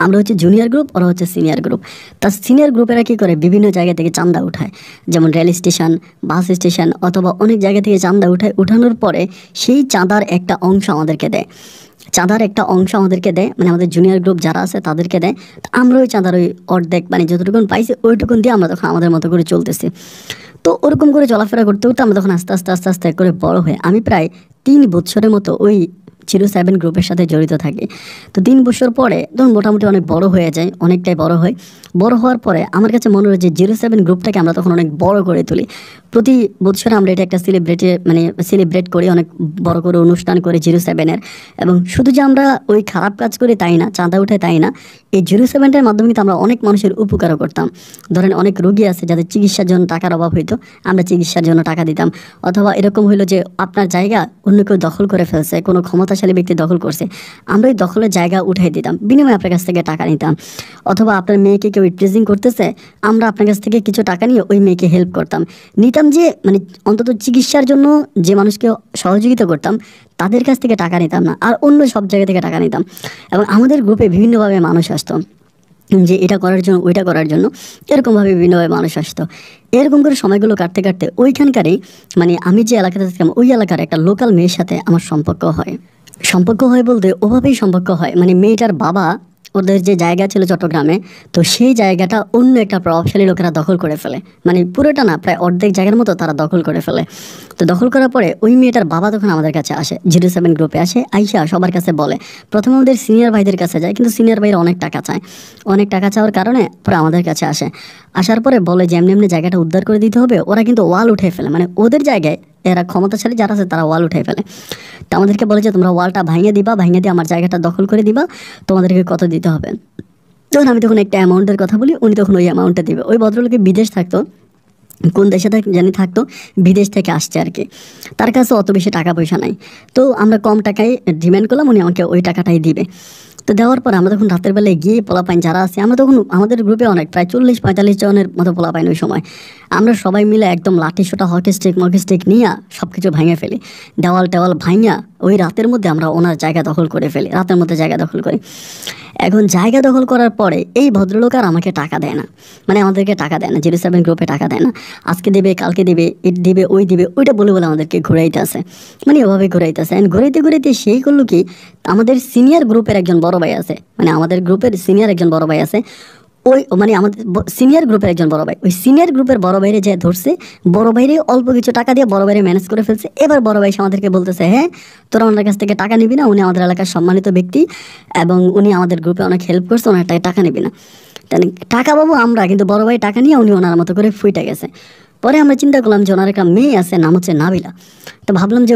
আমরা হচ্ছে জুনিয়র গ্রুপ, ওরা হচ্ছে সিনিয়র গ্রুপ। তা সিনিয়র গ্রুপেরা কী করে বিভিন্ন জায়গা থেকে চাঁদা উঠায়, যেমন রেল স্টেশন, বাস স্টেশন অথবা অনেক জায়গা থেকে চাঁদা উঠায়। উঠানোর পরে সেই চাঁদার একটা অংশ আমাদেরকে দেয়। চাঁদার একটা অংশ আমাদেরকে দেয়, মানে আমাদের জুনিয়র গ্রুপ যারা আছে তাদেরকে দেয়। তো আমরা ওই চাঁদার ওই অর্ধেক মানে যতটুকুন পাইছি ওইটুকুন দিয়ে আমরা তখন আমাদের মতো করে চলতেছি। তো ওরকম করে চলাফেরা করতে করতে আমরা তখন আস্তে আস্তে আস্তে আস্তে করে বড় হয়ে আমি প্রায় 3 বছরের মতো ওই 07 গ্রুপের সাথে জড়িত থাকি। তো 3 বছর পরে তখন মোটামুটি অনেক বড় হয়ে যায়, অনেকটাই বড় হয়। বড় হওয়ার পরে আমার কাছে মনে হয় যে 07 গ্রুপটাকে আমরা তখন অনেক বড় করে তুলি। প্রতি বছর আমরা এটা একটা সেলিব্রেট করি, অনেক বড় করে অনুষ্ঠান করি 07-এর। এবং শুধু যে আমরা ওই খারাপ কাজ করি তাই না, চাঁদা উঠে তাই না, এই 07-টার মাধ্যমে কিন্তু আমরা অনেক মানুষের উপকারও করতাম। ধরেন অনেক রোগী আছে যাদের চিকিৎসার জন্য টাকার অভাব হইতো, আমরা চিকিৎসার জন্য টাকা দিতাম। অথবা এরকম হইলো যে আপনার জায়গা অন্য কেউ দখল করে ফেলছে, কোনো ক্ষমতাশালী ব্যক্তি দখল করছে, আমরা ওই দখলের জায়গা উঠাই দিতাম, বিনিময়ে আপনার কাছ থেকে টাকা নিতাম। অথবা আপনার মেয়েকে কেউ ট্রেজিং করতেছে, আমরা আপনার কাছ থেকে কিছু টাকা নিয়ে ওই মেয়েকে হেল্প করতাম, নিতাম। যে মানে অন্তত চিকিৎসার জন্য যে মানুষকে সহযোগিতা করতাম তাদের কাছ থেকে টাকা নিতাম না, আর অন্য সব জায়গা থেকে টাকা নিতাম। এবং আমাদের গ্রুপে বিভিন্নভাবে মানুষ আসতো যে এটা করার জন্য ওইটা করার জন্য, এরকমভাবে বিভিন্নভাবে মানুষ আসতো। এরকম করে সময়গুলো কাটতে কাটতে ওইখানকারই মানে আমি যে এলাকাতে থাকতাম ওই এলাকার একটা লোকাল মেয়ের সাথে আমার সম্পর্ক হয় বলতে ওভাবেই সম্পর্ক হয়। মানে মেয়েটার বাবা ওদের যে জায়গা ছিল চট্টগ্রামে, তো সেই জায়গাটা অন্য একটা প্রভাবশালী লোকেরা দখল করে ফেলে, মানে পুরোটা না প্রায় অর্ধেক জায়গার মতো তারা দখল করে ফেলে। তো দখল করার পরে ওই মেয়েটার বাবা তখন আমাদের কাছে আসে, 07 গ্রুপে আসে, আইসা সবার কাছে বলে। প্রথমে আমাদের সিনিয়র ভাইদের কাছে যায়, কিন্তু সিনিয়র ভাইরা অনেক টাকা চায়, অনেক টাকা চাওয়ার কারণে পরে আমাদের কাছে আসে। আসার পরে বলে যে এমনি এমনি জায়গাটা উদ্ধার করে দিতে হবে। ওরা কিন্তু ওয়াল উঠে ফেলে, মানে ওদের জায়গায় এরা ক্ষমতাশালী যারা আছে তারা ওয়াল উঠে ফেলে। তো আমাদেরকে বলে যে তোমরা ওয়ালটা ভাঙিয়ে দিবা, ভাঙিয়ে দিয়ে আমার জায়গাটা দখল করে দিবা, তোমাদেরকে কত দিতে হবে। তখন আমি তখন একটা অ্যামাউন্টের কথা বলি, উনি তখন ওই অ্যামাউন্টটা দিবে। ওই ভদ্রলোকে বিদেশ থাকতো, কোন দেশে জানি থাকতো, বিদেশ থেকে আসছে আর কি, তার কাছে অত বেশি টাকা পয়সা নাই। তো আমরা কম টাকায় ডিমান্ড করলাম, উনি আমাকে ওই টাকাটাই দিবে। তো দেওয়ার পর আমরা তখন রাতের বেলায় গিয়ে পোলাপাইন যারা আছে, আমরা তখন আমাদের গ্রুপে অনেক প্রায় 40-45 জনের মতো পোলাপাইন ওই সময়, আমরা সবাই মিলে একদম লাঠি সোটা হকি স্টিক নিয়ে সব কিছু ভাঙে ফেলি, দেওয়াল টেওয়াল ভাঙিয়া ওই রাতের মধ্যে আমরা ওনার জায়গা দখল করে ফেলি, রাতের মধ্যে জায়গা দখল করি। এখন জায়গা দখল করার পরে এই ভদ্রলোক আর আমাকে টাকা দেয় না, মানে আমাদেরকে টাকা দেয় না, 07 গ্রুপে টাকা দেয় না। আজকে দেবে, কালকে দেবে, দিবে, ওইটা বলে আমাদেরকে ঘুরাইতে আসে, মানে ওভাবে ঘুরাইতে আসে। ঘুরাইতে ঘুরাইতে সেই করলো কি, আমাদের সিনিয়র গ্রুপের একজন বড় ভাই আছে, মানে আমাদের গ্রুপের সিনিয়র একজন বড় ভাই আছে, ওই মানে আমাদের সিনিয়র গ্রুপের একজন বড় ভাই, ওই সিনিয়র গ্রুপের বড় ভাইরে যে ধরছে, বড় ভাইরে অল্প কিছু টাকা দিয়ে বড় ভাইরে ম্যানেজ করে ফেলছে। এবার বড় ভাই আমাদেরকে বলতেছে, হ্যাঁ তোরা ওনার কাছ থেকে টাকা নিবি না, উনি আমাদের এলাকার সম্মানিত ব্যক্তি এবং উনি আমাদের গ্রুপে অনেক হেল্প করছে, ওনার টাকা নিবি না। তাহলে টাকা পাবো আমরা, কিন্তু বড় ভাই টাকা নিয়ে উনি ওনার মতো করে ফুইটা গেছে। পরে আমরা চিন্তা করলাম যে ওনার একটা মেয়ে আছে, নাম হচ্ছে নাবিলা। তো ভাবলাম যে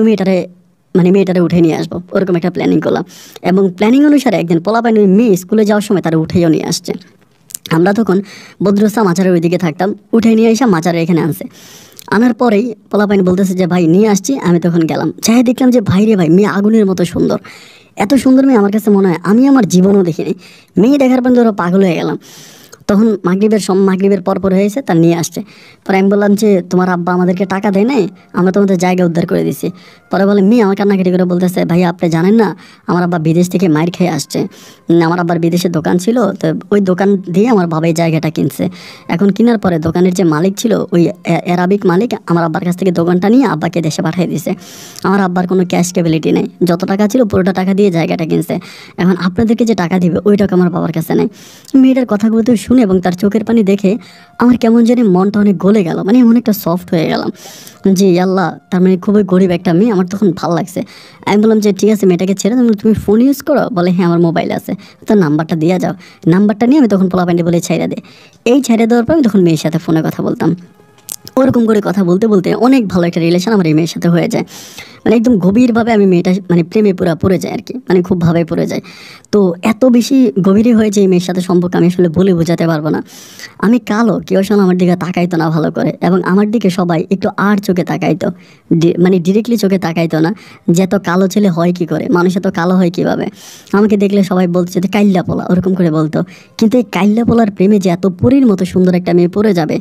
মেয়েটারে উঠে নিয়ে আসবো, ওরকম একটা প্ল্যানিং করলাম। এবং প্ল্যানিং অনুসারে একদিন পোলাপাইন ওই মেয়ে স্কুলে যাওয়ার সময় তারা উঠেও নিয়ে আসছে। আমরা তখন বদ্রসা মাচারের ওইদিকে থাকতাম, উঠে নিয়ে এসে মাচারের এখানে আনছে। আনার পরেই পোলাপাইন বলতেছে যে ভাই নিয়ে আসছি। আমি তখন গেলাম, চাই দেখলাম যে ভাই রে ভাই, মেয়ে আগুনের মতো সুন্দর, এত সুন্দর মেয়ে আমার কাছে মনে হয় আমি আমার জীবনও দেখিনি। মেয়ে দেখার পর ধরো পাগল হয়ে গেলাম। তখন মাগরিবের পর হয়েছে, তার নিয়ে আসছে। পরে আমি বললাম যে তোমার আব্বা আমাদেরকে টাকা দেয় নাই, আমরা তোমাদের জায়গা উদ্ধার করে দিছি। পরে বলে মেয়ে আমার কান্নাকাটি করে বলতেছে, ভাইয়া আপনি জানেন না আমার আব্বা বিদেশ থেকে মাইর খেয়ে আসছে, আমার আব্বার বিদেশে দোকান ছিল, তো ওই দোকান দিয়ে আমার বাবা এই জায়গাটা কিনছে। এখন কেনার পরে দোকানের যে মালিক ছিল ওই অ্যারাবিক মালিক আমার আব্বার কাছ থেকে দোকানটা নিয়ে আব্বাকে দেশে পাঠিয়ে দিছে। আমার আব্বার কোনো ক্যাশ ক্যাপাবিলিটি নেই, যত টাকা ছিল পুরোটা টাকা দিয়ে জায়গাটা কিনছে। এখন আপনাদেরকে যে টাকা দিবে ওই টাকা আমার বাবার কাছে নেই। মেয়েটার কথাগুলো তো শুনে এবং তার চোখের পানি দেখে আমার কেমন জানি মনটা অনেক গলে গেল, মানে এমন একটা সফট হয়ে গেলাম যে আল্লাহ, তার মানে খুবই গরিব একটা মেয়ে, আমার তখন ভালো লাগছে। আমি বললাম যে ঠিক আছে মেয়েটাকে ছেড়ে তুমি ফোন ইউজ করো, বলে হ্যাঁ আমার মোবাইল আছে, তো নাম্বারটা দিয়ে যাও। নাম্বারটা নিয়ে আমি তখন পোলাপাইনটি বলে ছেড়ে দে। এই ছেড়ে দেওয়ার পর আমি তখন মেয়ের সাথে ফোনে কথা বলতাম। ওরকম করে কথা বলতে বলতে অনেক ভালো একটা রিলেশন আমার এই মেয়ের সাথে হয়ে যায়, মানে একদম গভীরভাবে আমি মেয়েটা মানে প্রেমে পড়ে যায় আর কি, মানে খুব ভাবে পড়ে যায়। তো এত বেশি গভীরই হয়েছে এই মেয়ের সাথে সম্পর্ক, আমি আসলে বলে বোঝাতে পারবো না। আমি কালো, কেউ আসলে আমার দিকে তাকাইতো না ভালো করে, এবং আমার দিকে সবাই একটু আর চোখে তাকাইতো, মানে ডিরেক্টলি চোখে তাকাইতো না যে এত কালো ছেলে হয় কি করে, মানুষ এত কালো হয় কীভাবে। আমাকে দেখলে সবাই বলতো যে কাইল্লা পোলা, ওরকম করে বলতো। কিন্তু এই কাইল্লা পোলার প্রেমে যে এত পরীর মতো সুন্দর একটা মেয়ে পড়ে যাবে,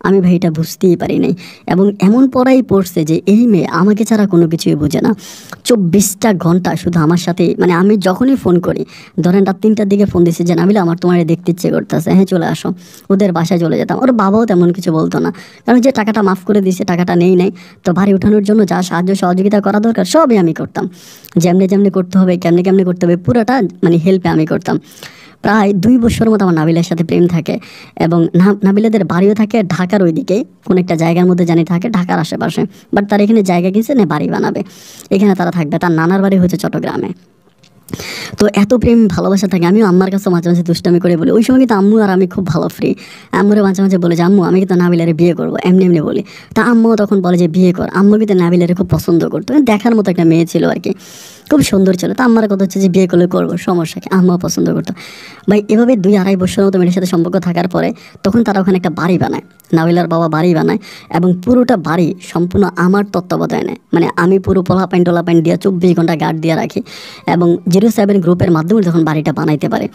আমি ভাই এটা বুঝতেই বুঝতেই পারি নাই। এবং এমন পড়াই পড়ছে যে এই মেয়ে আমাকে ছাড়া কোনো কিছুই বোঝে না। 24টা ঘন্টা শুধু আমার সাথে, মানে আমি যখনই ফোন করি, ধরেন রাত 3টার দিকে ফোন দিচ্ছে যে নাবিলা আমার তোমার দেখতে ইচ্ছে করতেছে, হ্যাঁ চলে আসো, ওদের বাসায় চলে যেতাম। ওর বাবাও তেমন কিছু বলতো না, কারণ যে টাকাটা মাফ করে দিয়েছে টাকাটা নেই তো বাড়ি ওঠানোর জন্য যা সাহায্য সহযোগিতা করা দরকার সবই আমি করতাম। যেমনি যেমনি করতে হবে, কেমনি কেমনি করতে হবে, পুরোটা মানে হেল্পে আমি করতাম। প্রায় 2 বছর মতো আমার নাবিলার সাথে প্রেম থাকে। এবং নাবিলাদের বাড়িও থাকে ঢাকার ওইদিকে কোন একটা জায়গার মধ্যে জানি থাকে, ঢাকার আশেপাশে। বাট তার এখানে জায়গা কিনছে না, বাড়ি বানাবে, এখানে তারা থাকবে। তার নানার বাড়ি হচ্ছে চট্টগ্রামে। তো এত প্রেম ভালোবাসা থাকে। আমিও আম্মার কাছে মাঝে মাঝে দুষ্টামি করে বলি, ওই সময় কিন্তু আম্মু আর আমি খুব ভালো ফ্রি। আম্মুরে মাঝে মাঝে বলে যে আম্মু আমি কিন্তু নাবিলারে বিয়ে করবো, এমনি এমনি বলি। তা আম্মুও তখন বলে যে বিয়ে কর। আম্মু কিন্তু নাবিলারে খুব পছন্দ করতো, দেখার মতো একটা মেয়ে ছিল আর কি, খুব সুন্দর ছিল। তা আমার কথা হচ্ছে যে বিয়ে করলে করবো, সমস্যা কি, আম্মুও পছন্দ করতো। ভাই এভাবে 2-2.5 বছর মতো মেয়ের সাথে সম্পর্ক থাকার পরে তখন তারা ওখানে একটা বাড়ি বানায়, নাবিলার বাবা বাড়ি বানায়। এবং পুরোটা বাড়ি সম্পূর্ণ আমার তত্ত্বাবধানে, মানে আমি পুরো পোলাপাইন টোলাপাইন দিয়ে 24 ঘন্টা গার্ড দিয়ে রাখি। এবং 07 গ্রুপের মাধ্যমে যখন বাড়িটা বানাইতে পারে,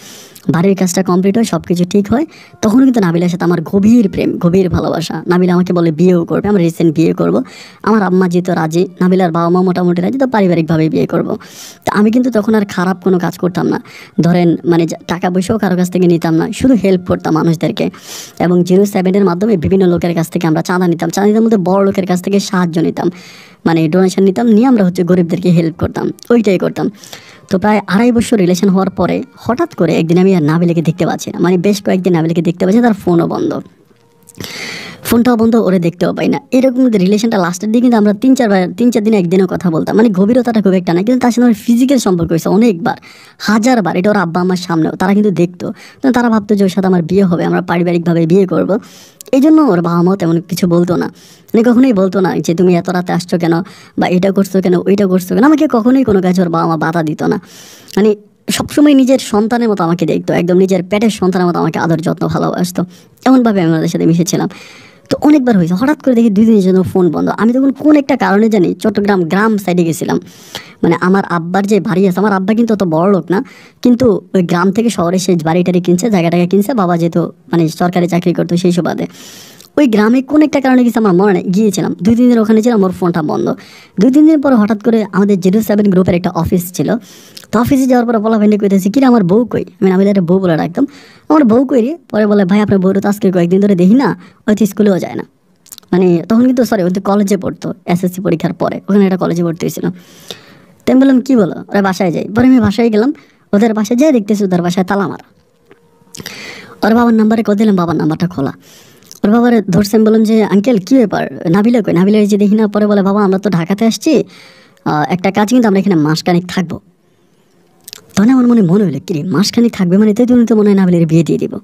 বাড়ির কাজটা কমপ্লিট হয়, সব কিছু ঠিক হয়, তখন কিন্তু নাবিলার সাথে আমার গভীর প্রেম, গভীর ভালোবাসা। নাবিলা আমাকে বলে বিয়েও করবে, আমরা রিসেন্ট বিয়ে করব। আমার আম্মা যেহেতু রাজি, নাবিলার বাবা মা মোটামুটি রাজি, তো পারিবারিকভাবে বিয়ে করব। তো আমি কিন্তু তখন আর খারাপ কোনো কাজ করতাম না। ধরেন মানে টাকা পয়সাও কারো কাছ থেকে নিতাম না, শুধু হেল্প করতাম মানুষদেরকে। এবং 07-এর মাধ্যমে বিভিন্ন লোকের কাছ থেকে আমরা চাঁদা নিতাম, চাঁদার মধ্যে বড় লোকের কাছ থেকে সাহায্য নিতাম, মানে ডোনেশন নিতাম, নিয়ে আমরা হচ্ছে গরিবদেরকে হেল্প করতাম, ওইটাই করতাম। তো প্রায় 2.5 বছর রিলেশন হওয়ার পরে হঠাৎ করে একদিন আমি আর নাবিলাকে দেখতে পাচ্ছি না, মানে বেশ কয়েকদিন নাবিলাকে দেখতে পাচ্ছি, তার ফোনও বন্ধ, ফোনটাও বন্ধ, ওরে দেখতেও পাই না। এরকম রিলেশনটা লাস্টের দিকে কিন্তু আমরা 3-4 দিনে একদিনও কথা বলতাম, মানে গভীরতাটা খুব একটা না, কিন্তু তার সাথে আমার ফিজিক্যাল সম্পর্ক হয়েছে অনেকবার, 1000 বার। এটা ওর আব্বা আমার সামনেও, তারা কিন্তু দেখতো। তো তারা ভাবতো যে ওর সাথে আমার বিয়ে হবে, আমরা পারিবারিকভাবে বিয়ে করব। এই জন্য ওর বাবা মাও তেমন কিছু বলতো না, মানে কখনোই বলতো না যে তুমি এত রাতে আসছো কেন, বা এটা করছো কেন, ওইটা করছো কেন। আমাকে কখনোই কোনো কাজে ওর বাবা মা বাধা দিত না, মানে সবসময় নিজের সন্তানের মতো আমাকে দেখতো, একদম নিজের পেটের সন্তানের মতো আমাকে আদর যত্ন ভালোবাসতো। এমনভাবে আমি ওদের সাথে মিশেছিলাম। তো অনেকবার হয়েছে, হঠাৎ করে দেখি 2 দিনের জন্য ফোন বন্ধ। আমি তখন কোন একটা কারণে জানি চট্টগ্রাম গ্রাম সাইডে গেছিলাম, মানে আমার আব্বার যে বাড়ি আছে, আমার আব্বা কিন্তু অত বড় লোক না, কিন্তু ওই গ্রাম থেকে শহরে সে বাড়িটারি কিনছে, জায়গাটাকে কিনছে। বাবা যেহেতু মানে সরকারি চাকরি করতো সেই সুবাদে ওই গ্রামে কোন একটা কারণে গেছে আমার মনে নেই, গিয়েছিলাম 2-3 দিন ওখানে ছিলাম, আমার ফোনটা বন্ধ। 2-3 দিন পরে হঠাৎ করে আমাদের 07 গ্রুপের একটা অফিস ছিল, তো অফিসে যাওয়ার পরে বলা ভাইনি কইতেছি কিরে আমার বউ কই, আমি একটা বউ বলে রাখতাম, আমার বউ কই রে। পরে বলে ভাই আপনার বউর তো আজকে কয়েকদিন ধরে দেখি না, হয়তো স্কুলেও যায় না। মানে তখন কিন্তু সরি ওই তো কলেজে পড়তো, এসএসসি পরীক্ষার পরে ওখানে একটা কলেজে ভর্তি হয়েছিল। তো আমি বললাম কী বলো, ওরা বাসায় যাই। পরে আমি বাসায় গেলাম, ওদের বাসায় যেয়ে দেখতেছি ওদের বাসায় তালা মারা। ওর বাবার নাম্বারে কল দিলাম, বাবার নাম্বারটা খোলা। ওর বাবার ধরছে, আমি বললাম যে আঙ্কেল কী ব্যাপার, নাবিলা কই, নাবিলা এই যে দেখি না। পরে বলে বাবা আমরা তো ঢাকাতে আসছি, একটা কাজ কিন্তু আমরা এখানে মাসখানেক থাকবো। তখন আমার মনে হলো কিরে মাসখানেক থাকবে, মানে তাই তো মনে হয় নাবিলার বিয়ে দিয়ে দিব,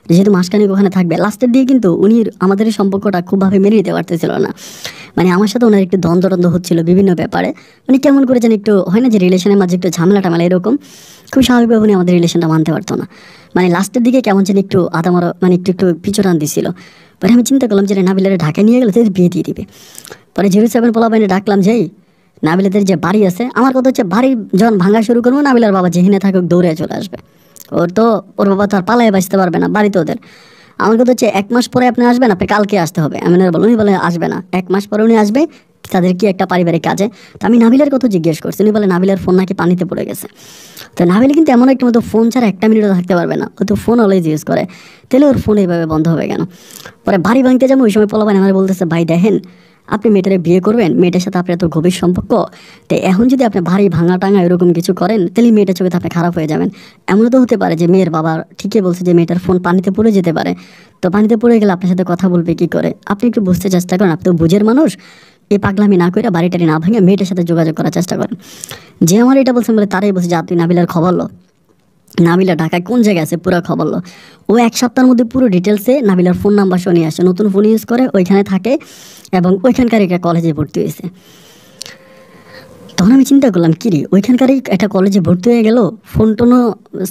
যেহেতু মাসখানেক ওখানে থাকবে। লাস্টের দিয়ে কিন্তু উনি আমাদের এই সম্পর্কটা খুবভাবে মেনে নিতে পারতেছিল না, মানে আমার সাথে ওনার একটু দ্বন্দ্ব হচ্ছিল বিভিন্ন ব্যাপারে, মানে কেমন করে যেন একটু হয় না যে রিলেশনের মাঝে একটু ঝামেলা টামেলা, এরকম খুব স্বাভাবিকভাবে উনি আমাদের রিলেশনটা মানতে পারতো না। মানে লাস্টের দিকে কেমন যেন একটু আদামারো, মানে একটু পিছু টান দিছিল। পরে আমি চিন্তা করলাম যে নাবিলারে ঢাকায় নিয়ে গেলে তো বিয়ে দিয়ে দিবে। পরে 07 পোলাপাইনে ডাকলাম, যেই নাবিলাদের যে বাড়ি আছে, আমার কথা হচ্ছে বাড়ি যখন ভাঙা শুরু করবো, নাবিলার বাবা যেখানে থাকুক দৌড়ে চলে আসবে। ওর বাবা তো আর পালায় বাঁচতে পারবে না, বাড়িতে ওদের। আমার কথা হচ্ছে 1 মাস পরে আপনি আসবেন, আপনি কালকে আসতে হবে। আমি বললাম, উনি বলে আসবে না, 1 মাস পরে উনি আসবে, তাদের কি একটা পারিবারিক কাজে। তো আমি নাবিলার কথা জিজ্ঞেস করছি, উনি বলে নাবিলার ফোন নাকি পানিতে পড়ে গেছে। তো নাবিল কিন্তু এমন একটা মতো ফোন ছাড়া 1 মিনিটও থাকতে পারবে না, ও তো ফোন অলওয়েজ ইউজ করে, তাহলে ওর ফোন এইভাবে বন্ধ হবে কেন। পরে বাড়ি ভাঙতে যাবো, ওই সময় পোলাপান আমার বলতেছে ভাই দেখেন আপনি মেয়েটারে বিয়ে করবেন, মেয়েটার সাথে আপনার এত গভীর সম্পর্ক, তো এখন যদি আপনি ভারী ভাঙা টাঙা এরকম কিছু করেন, তাহলে মেয়েটার চোখে আপনি খারাপ হয়ে যাবেন। এমনও তো হতে পারে যে মেয়ের বাবা ঠিকই বলছে যে মেয়েটার ফোন পানিতে পড়ে যেতে পারে, তো পানিতে পড়ে গেলে আপনার সাথে কথা বলবে কি করে। আপনি একটু বুঝতে চেষ্টা করেন, আপনি তো বুঝের মানুষ, এই পাগলামি না করে বাড়িটারি না ভাঙে মেয়েটার সাথে যোগাযোগ করার চেষ্টা করেন। যে আমার এটা বলছেন বলে তারাই বলছে যে আপনি নাবিলার খবর লো, নাবিলা ঢাকায় কোন জায়গায় আছে পুরো খবর লো। ও 1 সপ্তাহের মধ্যে পুরো ডিটেলসে নাবিলার ফোন নাম্বার সহ নিয়ে আসে, নতুন ফোন ইউজ করে, ওইখানে থাকে এবং ওইখানকার একটা কলেজে ভর্তি হয়েছে। তখন আমি চিন্তা করলাম কিরে ওইখানকারই একটা কলেজে ভর্তি হয়ে গেল, ফোন টোনও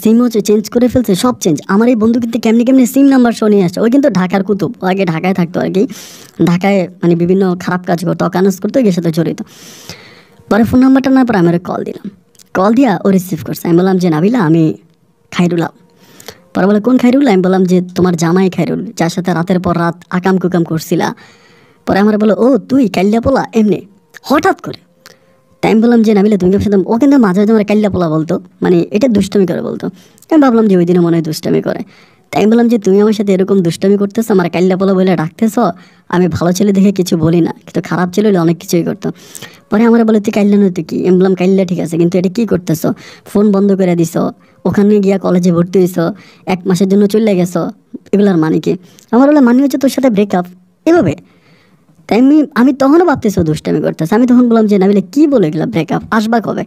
সিমও চেঞ্জ করে ফেলছে, সব চেঞ্জ। আমার এই বন্ধু কিন্তু কেমনি কেমনি সিম নাম্বার সহ নিয়ে আসছে। ওই কিন্তু ঢাকার কুতুব, আগে ঢাকায় থাকতো আর কি, ঢাকায় মানে বিভিন্ন খারাপ কাজ করতো, অকানস করতো, এর সাথে জড়িত। পরে ফোন নাম্বারটা নেওয়ার পর আমি কল দিলাম, কল দিয়া ও রিসিভ করছে। আমি বললাম যে নাবিলা আমি খাইরুল্লাহ। পরে বলে কোন খাইরুল, আমি বললাম যে তোমার জামাই খাইরুল, যার সাথে রাতের পর রাত আকাম কুকাম করছিলা। পরে আমার বলো, ও তুই কাল্লা পোলা, এমনি হঠাৎ করে। তাই আমি বললাম যে নাবিলা তুমি সাথে, ও কিন্তু মাঝে মাঝে আমার কাল্লা পোলা বলতো, মানে এটা দুষ্টামি করে বলতো। আমি ভাবলাম যে ওই দিনে মনে হয় দুষ্টামি করে। তাই আমি বললাম যে তুমি আমার সাথে এরকম দুষ্টামি করতেছো, আমার কাল্লা পোলা বলে ডাকতেছো, আমি ভালো ছেলে দেখে কিছু বলি না, কিন্তু খারাপ ছেলে হলে অনেক কিছুই করতো। পরে আমরা বলে তুই কাল্লা নয় তুই কি? আমি বললাম কাল্লা ঠিক আছে, কিন্তু এটা কী করতেছো? ফোন বন্ধ করে দিছো, ওখানে গিয়া কলেজে ভর্তি হয়েছো, 1 মাসের জন্য চলে গেছো, এগুলার মানে কি? আমার বলে মানে হচ্ছে তোর সাথে ব্রেকআপ, এভাবে। তাই আমি তখনও ভাবতেছি ও দুষ্টামি করতেছে। আমি তখন বললাম যে নাবিলা কী বলে এগুলো, ব্রেকআপ, আসবা কবে?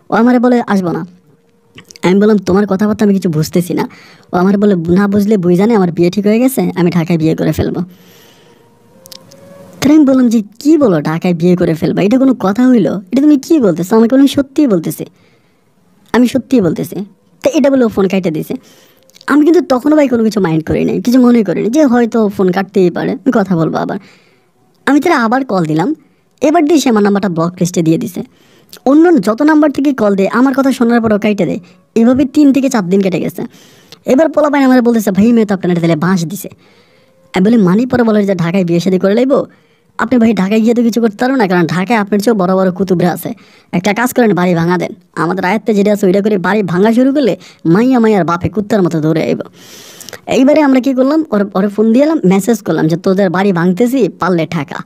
ও আমারে বলে আসবো না। আমি বললাম তোমার কথাবার্তা আমি কিছু বুঝতেছি না। ও আমার বলে না বুঝলে বুঝ জানে আমার বিয়ে ঠিক হয়ে গেছে, আমি ঢাকায় বিয়ে করে ফেলবো। তাহলে আমি বললাম যে কী বলো ঢাকায় বিয়ে করে ফেলবা, এটা কোনো কথা হইলো? এটা তুমি কী বলতেছো? আমাকে বললাম সত্যিই বলতেছি, আমি সত্যিই বলতেছি। তো এটা বলে ও ফোন কাটে দিয়েছে। আমি কিন্তু তখনও ভাই কোনো কিছু মাইন্ড করি নাই, কিছু মনে করিনি, যে হয়তো ফোন কাটতেই পারে, আমি কথা বলবো আবার। আমি তারা আবার কল দিলাম, এবার দিয়ে সে আমার নাম্বারটা ব্লক লিস্টে দিয়ে দিছে। অন্য যত নাম্বার থেকে কল দেয় আমার কথা শোনার পরও কাইটে দেয়। এভাবে 3 থেকে 4 দিন কেটে গেছে। এবার পোলা ভাই আমার বলতেছে ভাই মেয়ে তো আপনার তাহলে বাঁশ দিছে। আমি বলি মানি, পরে বলে যে ঢাকায় বিয়ে শাদী করে লাইবো। আপনি ভাই ঢাকায় গিয়ে তো কিছু করতে পারো না, কারণ ঢাকায় আপনার চেয়েও বড় বড় কুতুবরা আছে। একটা কাজ করেন, বাড়ি ভাঙা দেন, আমাদের আয়ত্তে যেটা আছে ওইটা করে বাড়ি ভাঙা শুরু করলে মাইয়া মাইয়ার বাপে কুত্তার মতো দৌড়ে আইব। এইবারে আমরা কি করলাম, ওরে ফোন দিলাম, মেসেজ করলাম যে তোদের বাড়ি ভাঙতেছি, পারলে ঠাকা।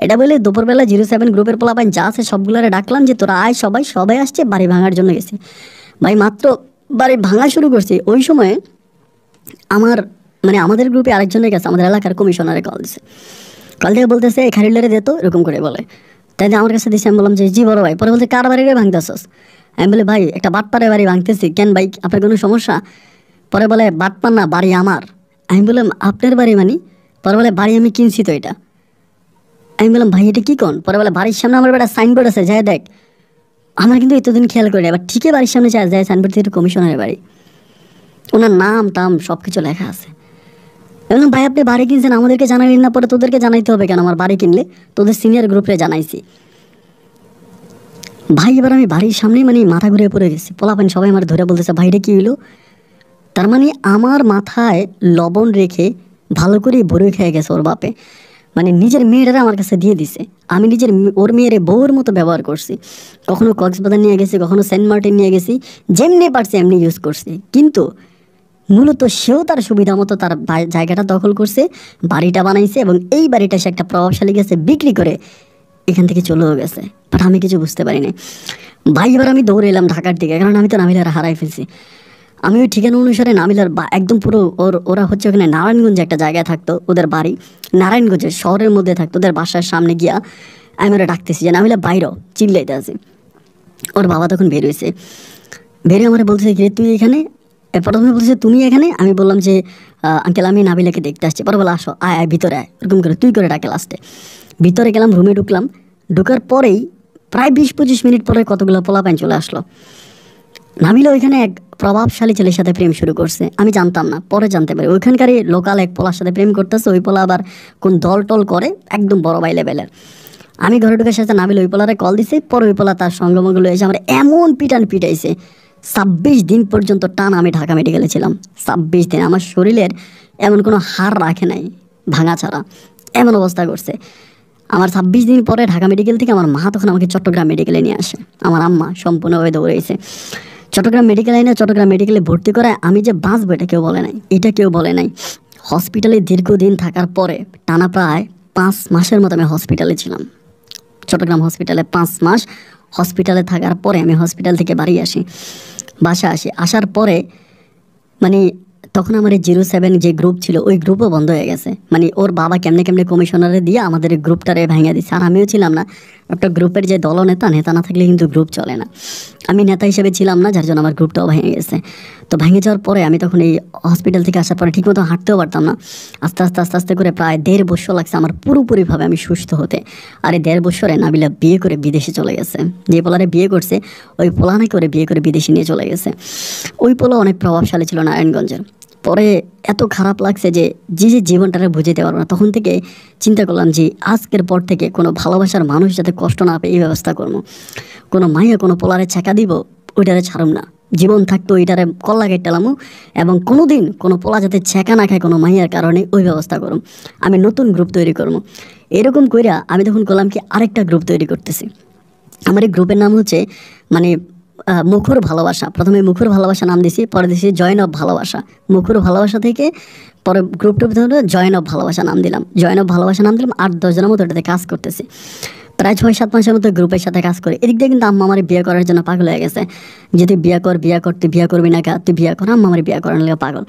এটা বলে দুপুরবেলা 07 গ্রুপের পোলাপাইন যা আছে সবগুলারে ডাকলাম যে তোরা আয়, সবাই আসছে, বাড়ি ভাঙার জন্য গেছি। ভাই মাত্র বাড়ি ভাঙা শুরু করছি, ওই সময় আমাদের গ্রুপে আরেকজনের কাছে আমাদের এলাকার কমিশনারে কল দিছে। কল দিয়ে বলতেছে খারিলারে দে তো, এরকম করে বলে। তাই আমার কাছে দিছে। আমি বললাম যে জি বড় ভাই। পরে বলতে কার বাড়িরে ভাঙতেছস? আমি বলি ভাই একটা বাটপাড়ে বাড়ি ভাঙতেছি। কেন ভাই, আপনার কোনো সমস্যা? পরে বলে বাটপার না, বাড়ি আমার। আমি বললাম আপনার বাড়ি মানে? পরে বলে বাড়ি আমি কিনছি তো এটা। আমি বললাম ভাই এটা কী কোন? পরে বলে বাড়ির সামনে আমার একটা সাইনবোর্ড আছে, যাই দেখ। আমার কিন্তু এতদিন খেয়াল করি, আবার ঠিকই বাড়ির সামনে যায় সাইনবোর্ড থেকে কমিশনারের বাড়ি, ওনার নাম টাম সব কিছু লেখা আছে। এবং ভাই আপনি বাড়ি কিনছেন আমাদেরকে জানালেন না, পরে তোদেরকে জানাইতে হবে কেন? আমার বাড়ি কিনলে তোদের সিনিয়র গ্রুপে জানাইছি। ভাই এবার আমি বাড়ির সামনেই মাথা ঘুরে পড়ে গেছি। পোলাপান সবাই আমার ধরে বলতেছে ভাইটা কী হইলো? তার মানে আমার মাথায় লবণ রেখে ভালো করে বড়ই খেয়ে গেছে ওর বাপে। নিজের মেয়েটারা আমার কাছে দিয়ে দিছে। আমি ওর মেয়ের বউর মতো ব্যবহার করছি। কখনো কক্সবাজার নিয়ে গেছি, কখনো সেন্ট মার্টিন নিয়ে গেছি, যেমনি পারছি এমনি ইউজ করছি। কিন্তু মূলত সেও তার সুবিধা মতো তার জায়গাটা দখল করছে, বাড়িটা বানাইছে, এবং এই বাড়িটা সে একটা প্রভাবশালী গেছে বিক্রি করে এখান থেকে চলেও গেছে। বাট আমি কিছু বুঝতে পারিনি। ভাই এবার আমি দৌড়ে এলাম ঢাকার দিকে, কারণ আমি তো নাবিলার হারাই ফেলছি। আমি ওই ঠিকানা অনুসারে নাবিলার একদম পুরো ওরা হচ্ছে ওখানে নারায়ণগঞ্জে একটা জায়গায় থাকতো, ওদের বাড়ি নারায়ণগঞ্জে শহরের মধ্যে থাকতো। ওদের বাসার সামনে গিয়া আমি ওরা ডাকতেছি যে নামিলা বাইরেও, চিল্লাইতে আছে। ওর বাবা তখন বের হয়েছে, বেরিয়ে আমার বলতেছে যে তুই এখানে? প্রথমে বলছে তুমি এখানে? আমি বললাম যে আঙ্কেল আমি নাবিলাকে দেখতে আসছি। পরে বলে আসো, আয় আয় ভিতরে আয়, এরকম করে তুই করে ডাকে। লাস্টে ভিতরে গেলাম, রুমে ঢুকলাম। ঢুকার পরেই প্রায় 20-25 মিনিট পরে কতগুলো পোলাপাইন চলে আসলো। নাবিলা ওইখানে এক প্রভাবশালী ছেলের সাথে প্রেম শুরু করছে। আমি জানতাম না, পরে জানতে পারি ওইখানকারই লোকাল এক পোলার সাথে প্রেম করতেছে। ওই পোলা আবার কোন দল টল করে, একদম বড় ভাই লেভেলের। আমি ঘরে ঢুকে সাথে নাবিল ওই পোলারে কল দিছে। পরে ওই পোলা তার সঙ্গমগুলো এসে আমার এমন পিটাইছে, 26 দিন পর্যন্ত টান আমি ঢাকা মেডিকেলে ছিলাম। 26 দিন আমার শরীরের এমন কোনো হাড় রাখে নাই ভাঙা ছাড়া, এমন অবস্থা করছে। আমার 26 দিন পরে ঢাকা মেডিকেল থেকে আমার মা তখন আমাকে চট্টগ্রাম মেডিকেলে নিয়ে আসে। আমার আম্মা সম্পূর্ণভাবে দৌড়েছে চট্টগ্রাম মেডিকেল লাইনে। চট্টগ্রাম মেডিকেলে ভর্তি করায় আমি যে বাঁচবো এটা কেউ বলে নাই। হসপিটালে দীর্ঘদিন থাকার পরে টানা প্রায় 5 মাসের মতো আমি হসপিটালে ছিলাম। চট্টগ্রাম হসপিটালে 5 মাস হসপিটালে থাকার পরে আমি হসপিটাল থেকে বাসা আসি। আসার পরে তখন আমার 07 যে গ্রুপ ছিল ওই গ্রুপও বন্ধ হয়ে গেছে। ওর বাবা কেমনে কমিশনারে দিয়ে আমাদের এই গ্রুপটারে ভেঙে দিচ্ছে। আর আমিও ছিলাম না একটা গ্রুপের যে নেতা না থাকলে কিন্তু গ্রুপ চলে না। আমি নেতা হিসেবে ছিলাম না, যার জন্য আমার গ্রুপটাও ভেঙে গেছে। তো ভেঙে যাওয়ার পরে আমি তখন এই হসপিটাল থেকে আসার পরে ঠিকমতো হাঁটতেও পারতাম না। আস্তে করে প্রায় 1.5 বছর লাগছে আমার পুরোপুরিভাবে আমি সুস্থ হতে। আর এই 1.5 বছরে নাবিলা বিয়ে করে বিদেশে চলে গেছে। যে পোলারে বিয়ে করছে ওই পোলা নাকি করে বিয়ে করে বিদেশে নিয়ে চলে গেছে। ওই পোলা অনেক প্রভাবশালী ছিল নারায়ণগঞ্জের। পরে এত খারাপ লাগছে যে জীবনটারে বুঝাইতে পারবো না। তখন থেকে চিন্তা করলাম যে আজকের পর থেকে কোনো ভালোবাসার মানুষ যাতে কষ্ট না পায় এই ব্যবস্থা করবো। কোনো মাইয়া কোনো পোলারে ছেঁকা দিব ওইটারে ছাড়ুম না, জীবন থাকতো ওইটারে কল্লা কেটালামু এবং কোনো দিন কোনো পোলা যাতে ছেঁকা না খায় কোনো মাইয়ার কারণে ওই ব্যবস্থা করুম। আমি নতুন গ্রুপ তৈরি করবো। এরকম কইরা আমি তখন করলাম কি আরেকটা গ্রুপ তৈরি করতেছি। আমার এই গ্রুপের নাম হচ্ছে মানে মুখর ভালোবাসা। প্রথমে মুখর ভালোবাসা নাম দিছি, পরে দিছি জয়েন অফ ভালোবাসা। মুখর ভালোবাসা থেকে পরে গ্রুপটার ভিতরে জয়েন অফ ভালোবাসা নাম দিলাম। জয়েন অফ ভালোবাসা নাম দিলাম। 8-10 জনের মতো এটাতে কাজ করতেছি। প্রায় 6-7 মাসের মতো গ্রুপের সাথে কাজ করে। এদিক দিয়ে কিন্তু আম্মা আমার বিয়ে করার জন্য পাগল হয়ে গেছে, যে তুই বিয়ে কর, বিয়ে কর, তুই বিয়ে করবি না কা, তুই বিয়ে কর। আম্মা আমার বিয়ে করার লেগে পাগল।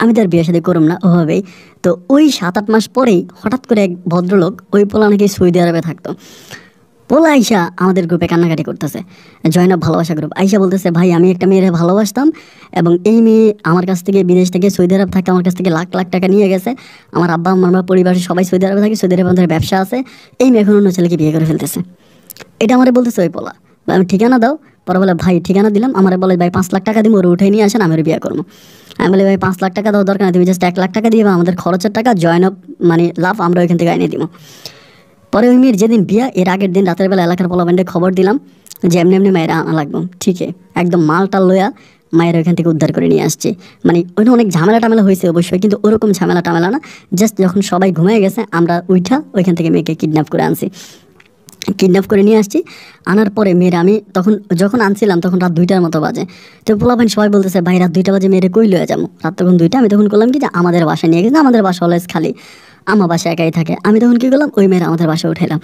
আমি তার বিয়ে সাথে করুম না ওভাবেই। তো ওই 7-8 মাস পরেই হঠাৎ করে এক ভদ্রলোক, ওই পোলা নাকি সৌদি আরবে থাকতো, পোলা আইসা আমাদের গ্রুপে কান্নাকাটি করতেছে, জয়েন অফ ভালোবাসা গ্রুপ। আইসা বলতেছে, ভাই আমি একটা মেয়েরে ভালোবাসতাম এবং এই মেয়ে আমার কাছ থেকে বিদেশ থেকে সৌদি আরব থাকে আমার কাছ থেকে লাখ লাখ টাকা নিয়ে গেছে। আমার আব্বা আমার পরিবারের সবাই সৌদি আরবে থাকে, সৌদি আরবে আমাদের ব্যবসা আছে। এই মেয়ে এখন অন্য ছেলেকে বিয়ে করে ফেলতেছে। এটা আমারে বলতেছে ওই পোলা। আমি ঠিকানা দাও। পরে বলে ভাই ঠিকানা দিলাম। আমার বলে ভাই 5 লাখ টাকা দিব, ওর উঠে নিয়ে আসেন, আমি ওর বিয়ে করবো। আমি বলি ভাই 5 লাখ টাকা দাও দরকার না, তুমি জাস্ট 1 লাখ টাকা দিয়ে আমাদের খরচের টাকা জয়েন অফ মানে লাভ আমরা ওইখান থেকে এনে দিব। পরে ওই মেয়ের যেদিন বিয়া, এর আগের দিন রাতের বেলা এলাকার পোলাপানকে খবর দিলাম যে এমনি এমনি মায়েরা আনা লাগবো। ঠিকই একদম মালটা লইয়া মায়ের ওইখান থেকে উদ্ধার করে নিয়ে আসছে। মানে ওইটা অনেক ঝামেলা টামেলা হয়েছে অবশ্যই, কিন্তু ওরকম ঝামেলা টামেলা না। জাস্ট যখন সবাই ঘুমিয়ে গেছে আমরা উঠা ওইখান থেকে মেয়েকে কিডন্যাপ করে আনছি। কিডন্যাপ করে নিয়ে আসছি। আনার পরে মেয়েরা আমি যখন আনছিলাম তখন রাত 2টার মতো বাজে। তো পোলাপান সবাই বলতেছে ভাই রাত 2টা বাজে মেয়েরে কই লয়ে যাবো, রাত তখন 2টা। আমি তখন করলাম কি যে আমাদের বাসায় নিয়ে গেছে, আমাদের বাসা অলওয়েজ খালি, আমার বাসায় একাই থাকে। আমি তখন কী করলাম, ওই মেয়েরা আমাদের বাসায় উঠাইলাম।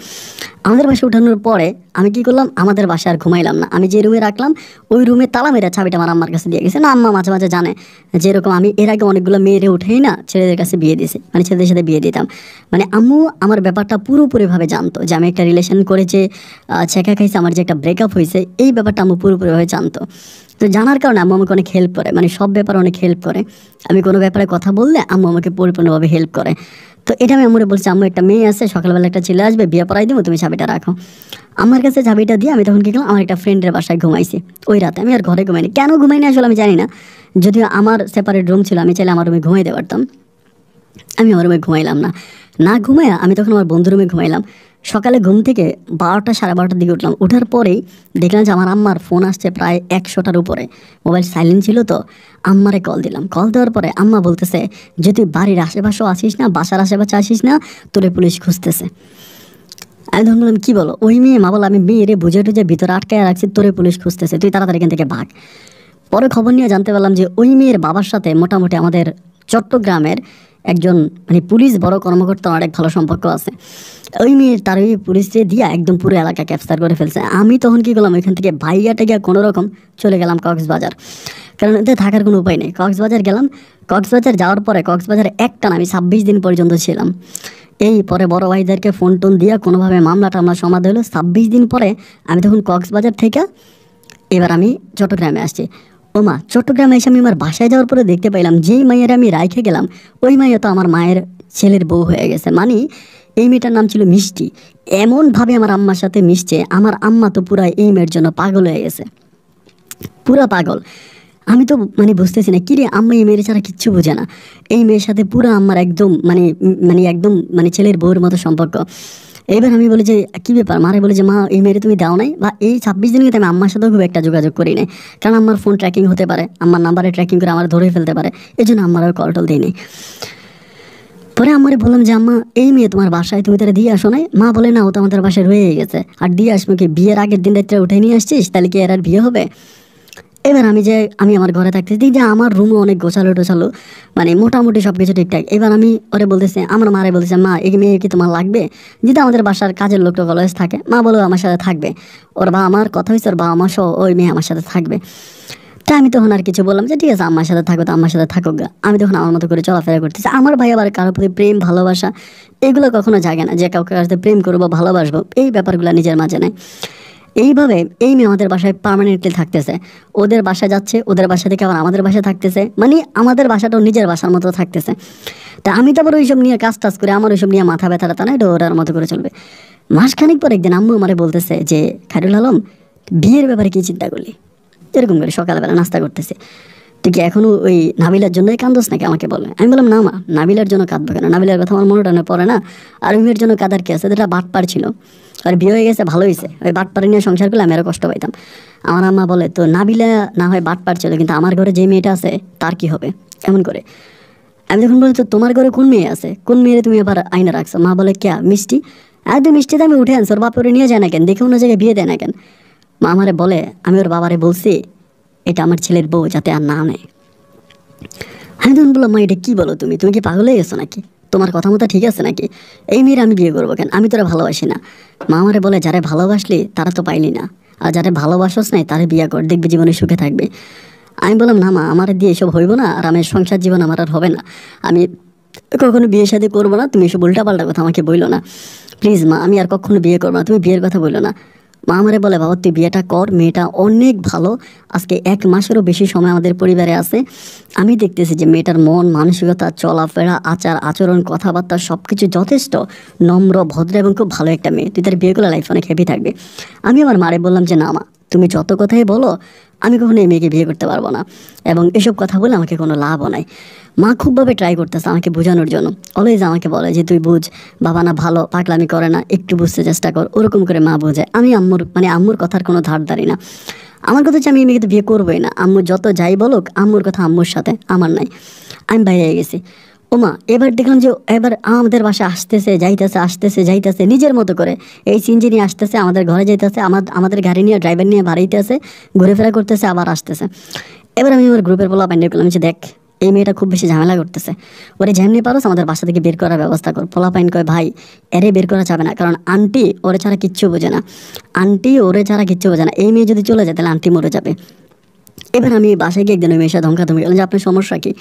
আমাদের বাসায় উঠানোর পরে আমি কী করলাম, আমাদের বাসায় আর ঘুমাইলাম না। আমি যে রুমে রাখলাম ওই রুমে তালা মেরে চাবিটা আমার আম্মার কাছে দিয়ে গেছে। না আম্মা মাঝে মাঝে জানে যেরকম আমি এর আগে অনেকগুলো মেয়েরে উঠেই না ছেলেদের কাছে বিয়ে দিয়েছি, মানে ছেলেদের সাথে বিয়ে দিতাম। মানে আম্মু আমার ব্যাপারটা পুরোপুরিভাবে জানতো যে আমি একটা রিলেশন করে যে ছেঁকা খাইছে, আমার যে একটা ব্রেকআপ হয়েছে, এই ব্যাপারটা আম্মু পুরোপুরিভাবে জানতো। তো জানার কারণে আম্মু আমাকে অনেক হেল্প করে, মানে সব ব্যাপারে অনেক হেল্প করে। আমি কোনো ব্যাপারে কথা বললে আম্মু আমাকে পরিপূর্ণভাবে হেল্প করে। তো এটা আমি আম্মুরে বলছি, আম্মু একটা মেয়ে আছে, সকালবেলা একটা ছেলে আসবে, বিয়ে পড়াই দেবো, তুমি চাবিটা রাখো। আমার কাছে চাবিটা দিয়ে আমি তখন কী করলাম, আমার একটা ফ্রেন্ডের বাসায় ঘুমাইছি। ওই রাতে আমি আর ঘরে ঘুমাইনি। কেন ঘুমাইনি আসলে আমি জানি না, যদিও আমার সেপারেট রুম ছিল, আমি চাইলে আমার রুমে ঘুমাইতে পারতাম। আমি আমার রুমে ঘুমাইলাম না। না ঘুমাইয়া আমি তখন আমার বন্ধুর রুমে ঘুমাইলাম। সকালে ঘুম থেকে 12টা 12:30 দিকে উঠলাম। ওঠার পরেই দেখলাম যে আমার আম্মার ফোন আসছে প্রায় 100টার উপরে। মোবাইল সাইলেন্ট ছিল, তো আম্মারে কল দিলাম। কল দেওয়ার পরে আম্মা বলতেছে যে তুই বাড়ির আশেপাশেও আসিস না, বাসার আশেপাশে আসিস না, তোরে পুলিশ খুঁজতেছে। আমি তখন বললাম কী বলো? ওই মেয়ে মা বলো আমি মেয়েরে বুঝে টুঝে ভিতরে আটকায় রাখছি, তোরে পুলিশ খুঁজতেছে, তুই তাড়াতাড়ি এখান থেকে ভাগ। পরে খবর নিয়ে জানতে পারলাম যে ওই মেয়ের বাবার সাথে মোটামুটি আমাদের চট্টগ্রামের একজন মানে পুলিশ বড় কর্মকর্তা অনেক ভালো সম্পর্ক আছে। ওই মেয়ের তার ওই পুলিশে দিয়ে একদম পুরো এলাকা ক্যাপচার করে ফেলছে। আমি তখন কী করলাম, ওইখান থেকে ভাইয়াটে গিয়ে কোনো রকম চলে গেলাম কক্সবাজার, কারণ এতে থাকার কোনো উপায় নেই। কক্সবাজার গেলাম। কক্সবাজার যাওয়ার পরে কক্সবাজারে একটানা আমি 26 দিন পর্যন্ত ছিলাম। এই পরে বড় ভাইদেরকে ফোন টোন দিয়ে কোনোভাবে মামলা টামলা সমাধান হলো। 26 দিন পরে আমি তখন কক্সবাজার থেকে এবার আমি চট্টগ্রামে আসছি। ও মা, চট্টগ্রামে এসে আমি আমার বাসায় যাওয়ার পরে দেখতে পাইলাম যেই মাইয়ের আমি রাইখে গেলাম ওই মাইয়া তো আমার মায়ের ছেলের বউ হয়ে গেছে। মানে এই মেয়েটার নাম ছিল মিষ্টি। এমনভাবে আমার আম্মার সাথে মিশছে, আমার আম্মা তো পুরা এই মেয়ের জন্য পাগল হয়ে গেছে, পুরা পাগল। আমি তো মানে বুঝতেছি না কিরে, আম্মা এই মেয়ের ছাড়া কিচ্ছু বোঝে না। এই মেয়ের সাথে পুরো আম্মার একদম একদম ছেলের বউয়ের মতো সম্পর্ক। এবার আমি বলি যে কী ব্যাপার? মারে বলে যে মা এই মেয়েরে তুমি দাও নাই, বা এই 26 দিন কিন্তু আমি আম্মার সাথেও খুব একটা যোগাযোগ করি নাই, কারণ আমার ফোন ট্র্যাকিং হতে পারে, আমার নাম্বারে ট্র্যাকিং করে আমার ধরে ফেলতে পারে, এই জন্য আমার আর কল টল দিই নাই। পরে আমারে বললাম যে আম্মা এই মেয়ে তোমার বাসায়, তুমি তারা দিয়ে আসো নাই? মা বলে না, ও তো আমাদের বাসায় রয়ে গেছে, আর দিয়ে আসবো কি? বিয়ের আগের দিন রাত্রে উঠে নিয়ে আসছিস, তাহলে কি এর আর বিয়ে হবে? এবার আমি আমার ঘরে থাকতেছি, দেখি যে আমার রুমও অনেক গোছালো টোছালো, মানে মোটামুটি সব কিছু ঠিকঠাক। এবার আমি ওরে বলতেছে, আমার মারে বলতেছে মা এই মেয়ে কি তোমার লাগবে? যেটা আমাদের বাসার কাজের লোকটা অলওয়েজ থাকে। মা বলো আমার সাথে থাকবে, ওর বা আমার কথা হয়েছে, ওর বা আমার সহ ওই মেয়ে আমার সাথে থাকবে। তা আমি তখন আর কিছু বললাম যে ঠিক আছে আমার সাথে থাকো, তো আমার সাথে থাকুক গা। আমি তখন আমার মতো করে চলাফেরা করতেছি। আমার ভাই আবার কারোর প্রতি প্রেম ভালোবাসা এগুলো কখনো জাগে না, যে কাউকে সাথে প্রেম করবো ভালোবাসবো, এই ব্যাপারগুলো নিজের মাঝে নেই। এইভাবে এই মেয়ে আমাদের বাসায় পার্মানেন্টলি থাকতেছে, ওদের বাসায় যাচ্ছে, ওদের বাসা থেকে আবার আমাদের বাসায় থাকতেছে, মানে আমাদের বাসাটাও নিজের বাসার মতো থাকতেছে। তা আমি তো আবার ওইসব নিয়ে কাজ টাজ করে আমার ওইসব নিয়ে মাথা ব্যথা টাথা না, এটা ওরার মতো করে চলবে। মাসখানিক পর একদিন আম্মু আমারে বলতেছে যে খায়রুল আলম বিয়ের ব্যাপারে কী চিন্তা করলি? এরকম করে সকালবেলা নাস্তা করতেছে। তো তুই কি এখনও ওই নাবিলার জন্যই কান্দোস নাকি আমাকে বলে। আমি বললাম না মা, নাবিলার জন্য কাঁদবো কেন, নাবিলার কথা আমার মনে টানে পড়ে না। আর ওই মেয়ের জন্য কাঁদার কি আছে, এটা বাটপার ছিল, আর বিয়ে হয়ে গেছে ভালো হয়েছে, ওই বাটপাড়ি নিয়ে সংসার করলে আমি আরও কষ্ট পাইতাম। আমার আম্মা বলে তো নাবিলা না হয় বাটপার ছিল, কিন্তু আমার ঘরে যে মেয়েটা আছে তার কি হবে এমন করে। আমি তখন বলি তো তোমার ঘরে কোন মেয়ে আছে, কোন মেয়ে তুমি আবার আইনা রাখছো। মা বলে ক্যা মিষ্টি, একদম মিষ্টিতে আমি উঠে আনছি, ওর বাপ ওরে নিয়ে যায় না কেন, দেখে অন্য জায়গায় বিয়ে দেয় না কেন। মা আমারে বলে আমি ওর বাবারে বলছি এটা আমার ছেলের বউ, যাতে আর না নেয়। আমি তখন বললাম মা এটা কী বলো তুমি, তুমি কি পাগল হয়ে গেছো নাকি, তোমার কথা মতো ঠিক আছে নাকি, এই মেয়ের আমি বিয়ে করবো কেন, আমি তোরা ভালোবাসি না। মা আমারে বলে যারা ভালোবাসলি তারা তো পাইলি না, আর যারা ভালোবাসস নাই তারা বিয়ে কর, দেখবি জীবনে সুখে থাকবে। আমি বললাম না মা, আমার দিয়ে এসব হইব না, আর আমার সংসার জীবন আমার আর হবে না, আমি কখনো বিয়ে শাদী করবো না, তুমি এসব উল্টাপাল্টা কথা আমাকে বইলো না প্লিজ মা, আমি আর কখনো বিয়ে করবো না, তুমি বিয়ের কথা বললো না। মা আমারে বলে বাবা তুই বিয়েটা কর, মেয়েটা অনেক ভালো, আজকে 1 মাসেরও বেশি সময় আমাদের পরিবারে আছে, আমি দেখতেছি যে মেয়েটার মন মানসিকতা চলাফেরা আচার আচরণ কথাবার্তা সব কিছু যথেষ্ট নম্র ভদ্র এবং খুব ভালো একটা মেয়ে, তুই তার বিয়ে করলে লাইফ অনেক হ্যাপি থাকবে। আমি আমার মারে বললাম যে না মা, তুমি যত কথাই বলো আমি কখনো এই মেয়েকে বিয়ে করতে পারবো না, এবং এসব কথা বলে আমাকে কোনো লাভও নাই। মা খুবভাবে ট্রাই করতেছে আমাকে বোঝানোর জন্য, অলওয়েজ আমাকে বলে যে তুই বুঝ, বাবা না ভালো, পাগলামি করে না, একটু বুঝতে চেষ্টা কর, ওরকম করে মা বোঝায়। আমি আম্মুর কথার কোনো ধার ধারি না, আমার কথা হচ্ছে আমি এই মেয়েকে তো বিয়ে করবোই না, আম্মু যত যাই বলুক আম্মুর কথা আম্মুর সাথে, আমার নাই। আমি বাইরে গেছি, ওমা এবার দেখলাম যে এবার আমাদের বাসায় আসতেছে যাইতেছে, আসতেছে যাইতেছে নিজের মতো করে, এই সিনজি নিয়ে আসতেছে, আমাদের ঘরে যাইতেছে, আমাদের গাড়ি নিয়ে ড্রাইভার নিয়ে বাড়িতেছে, ঘুরেফেরা করতেছে, আবার আসতেছে। এবার আমি আমার গ্রুপের বলা পাইন্ডে করলাম যে দেখ এই মেয়েটা খুব বেশি ঝামেলা করতেছে, ওরে যেমনি পারোস আমাদের বাসা থেকে বের করার ব্যবস্থা কর। পোলা পাইন কয় ভাই এরে বের করা যাবে না, কারণ আন্টি ওরে ছাড়া কিচ্ছু বোঝে না, আন্টি ওরে ছাড়া কিচ্ছু বোঝে না, এই মেয়ে যদি চলে যায় তাহলে আন্টি মরে যাবে। এবার আমি বাসায় গিয়ে একদিন ওই মেয়ের সাথে ধমকাধমকি করলাম যে আপনার সমস্যা কি,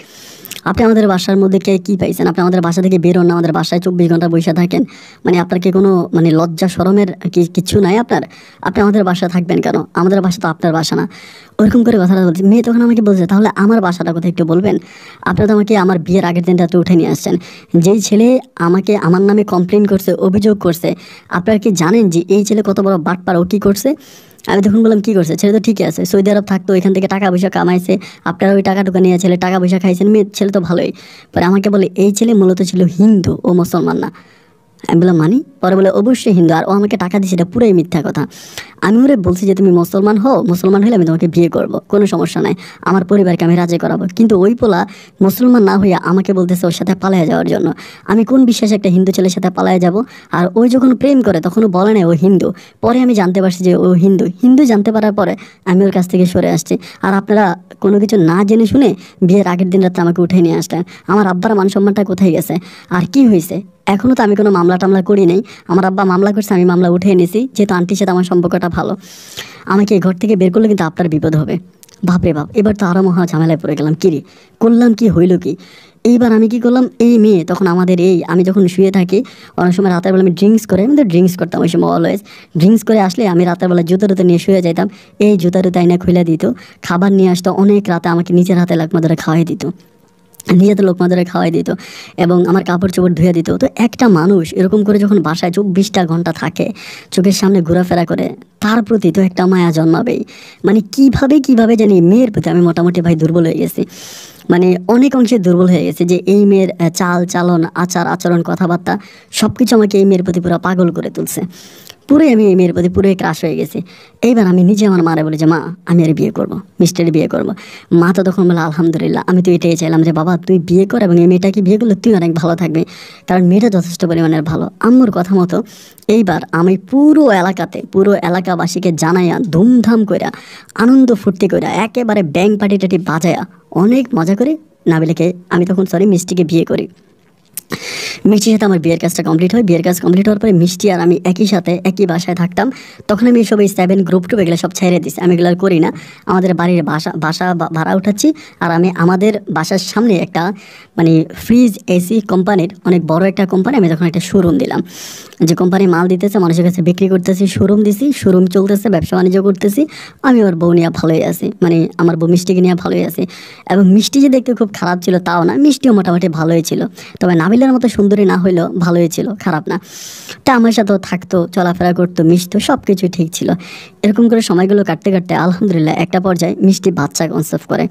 আপনি আমাদের বাসার মধ্যে কে কী পাইছেন, আপনি আমাদের বাসা থেকে বেরোন না, আমাদের বাসায় 24 ঘন্টা বসে থাকেন, মানে আপনার কি কোনো মানে লজ্জা শরমের কিচ্ছু নাই আপনার, আপনি আমাদের বাসায় থাকবেন কেন, আমাদের বাসা তো আপনার বাসা না, ওরকম করে কথাটা বলছি। মেয়ে তখন আমাকে বলছে তাহলে আমার বাসাটা কোথায় একটু বলবেন, আপনারা তো আমাকে আমার বিয়ের আগের দিন রাত্রে উঠে নিয়ে আসছেন, যেই ছেলে আমাকে আমার নামে কমপ্লেন করছে, অভিযোগ করছে, আপনারা কি জানেন যে এই ছেলে কত বড় বাটপার, ও কী করছে। আমি তখন বললাম কী করছে, ছেলে তো ঠিকই আছে, সৌদি আরব থাকতো, এখান থেকে টাকা পয়সা কামাইছে, আপনারা ওই টাকাটুকু নিয়ে ছেলে টাকা পয়সা খাইছেন, মেয়ে ছেলে তো ভালোই। পরে আমাকে বলে এই ছেলে মূলত ছিল হিন্দু, ও মুসলমান না। আমি বললাম মানি, পরে বলে অবশ্যই হিন্দু, আর ও আমাকে টাকা দিচ্ছে, এটা পুরোই মিথ্যা কথা। আমি ওরে বলছি যে তুমি মুসলমান হও, মুসলমান হলে আমি তোমাকে বিয়ে করব, কোনো সমস্যা নাই, আমার পরিবারকে আমি রাজি করাবো। কিন্তু ওই পোলা মুসলমান না হইয়া আমাকে বলতেছে ওর সাথে পালাইয়া যাওয়ার জন্য। আমি কোন বিশ্বাসে একটা হিন্দু ছেলের সাথে পালাইয়া যাব, আর ওই যখন প্রেম করে তখনও বলে না ও হিন্দু, পরে আমি জানতে পারছি যে ও হিন্দু জানতে পারার পরে আমি ওর কাছ থেকে সরে আসছি। আর আপনারা কোনো কিছু না জেনে শুনে বিয়ের আগের দিন রাত্রে আমাকে উঠে নিয়ে আসলেন, আমার আব্বার মান সম্মানটা কোথায় গেছে, আর কি হয়েছে, এখনও তো আমি কোনো মামলা টামলা করি নাই, আমার আব্বা মামলা করছে, আমি মামলা উঠে এনেছি, যেহেতু আন্টির সাথে আমার সম্পর্কটা ভালো, আমাকে এই ঘর থেকে বের করলে কিন্তু আপনার বিপদ হবে। বাপরে বাপ, এবার তো আরও মহা ঝামেলায় পড়ে গেলাম, কিরে করলাম কি হইল কি। এইবার আমি কি করলাম, এই মেয়ে তখন আমাদের আমি যখন শুয়ে থাকি অনেক সময় রাতের বেলা আমি ড্রিঙ্কস করে, আমি তো ড্রিঙ্কস করতাম ওই সময় অলওয়েজ, ড্রিঙ্কস করে আসলে আমি রাতের বেলা জুতো টুতো নিয়ে শুয়ে যাইতাম, এই জুতা টুতো আইনা খুলে দিত, খাবার নিয়ে আসতো, অনেক রাতে আমাকে নিজের হাতে লাকমা ধরে খাওয়াই দিত, নিজেতে লোকমা ধরে খাওয়াই দিত, এবং আমার কাপড় চোপড় ধুয়ে দিত। তো একটা মানুষ এরকম করে যখন বাসায় 24টা ঘন্টা থাকে, চোখের সামনে ঘোরাফেরা করে, তার প্রতি তো একটা মায়া জন্মাবেই। মানে কিভাবে জানি মেয়ের প্রতি আমি মোটামুটি ভাই দুর্বল হয়ে গেছি, মানে অনেক অংশে দুর্বল হয়ে গেছে, যে এই মেয়ের চাল চালন আচার আচরণ কথাবার্তা সব কিছু আমাকে এই মেয়ের প্রতি পুরো পাগল করে তুলছে, পুরোই আমি এই মেয়ের প্রতি পুরোই ক্রাশ হয়ে গেছি। এইবার আমি নিজে আমার মারে বলি যে মা আমি আর বিয়ে করবো, মিষ্টির বিয়ে করবো। মা তো তখন বলে আলহামদুলিল্লাহ, আমি তো এটাই চাইলাম যে বাবা তুই বিয়ে কর, এবং এই মেয়েটাকে বিয়ে করলে তুই অনেক ভালো থাকবি, কারণ মেয়েটা যথেষ্ট পরিমাণের ভালো। আম্মুর কথা মতো এইবার আমি পুরো এলাকাবাসীকে জানাইয়া ধুমধাম কইরা আনন্দ ফুর্তি কইরা একেবারে ব্যাং পার্টি টাটি বাজায়া অনেক মজা করে নাবিলাকে আমি তখন মিষ্টিকে বিয়ে করি। মিষ্টির সাথে আমার বিয়ের কাজটা কমপ্লিট হয়। বিয়ের কাজ কমপ্লিট হওয়ার পরে মিষ্টি আর আমি একই সাথে একই বাসায় থাকতাম। তখন আমি সব এই 7 গ্রুপ টুপ এগুলো সব ছেড়ে দিছি, আমি এগুলো আর করি না। আমাদের বাড়ির বাসা ভাড়া উঠাচ্ছি, আর আমি আমাদের বাসার সামনে একটা মানে ফ্রিজ এসি কোম্পানির অনেক বড় একটা কোম্পানি, আমি তখন একটা শোরুম দিলাম, যে কোম্পানি মাল দিতেছে মানুষের কাছে বিক্রি করতেছি, শোরুম দিছি, শোরুম চলতেছে, ব্যবসা বাণিজ্য করতেছি। আমি আমার বউ নিয়ে ভালোই আছি, মানে আমার বউ মিষ্টিকে নিয়ে ভালোই আছি। এবং মিষ্টি যে দেখতে খুব খারাপ ছিল তাও না, মিষ্টিও মোটামুটি ভালোই ছিল। তবে নাবিলার মতো সুন্দর সুন্দরী না হইলেও ভালোই ছিল, খারাপ না। তা আমার সাথেও থাকতো, চলাফেরা করতো, মিশতো, সব কিছু ঠিক ছিল। এরকম করে সময়গুলো কাটতে কাটতে আলহামদুলিল্লাহ একটা পর্যায়ে মিষ্টি বাচ্চা কনসেপ্ট করে।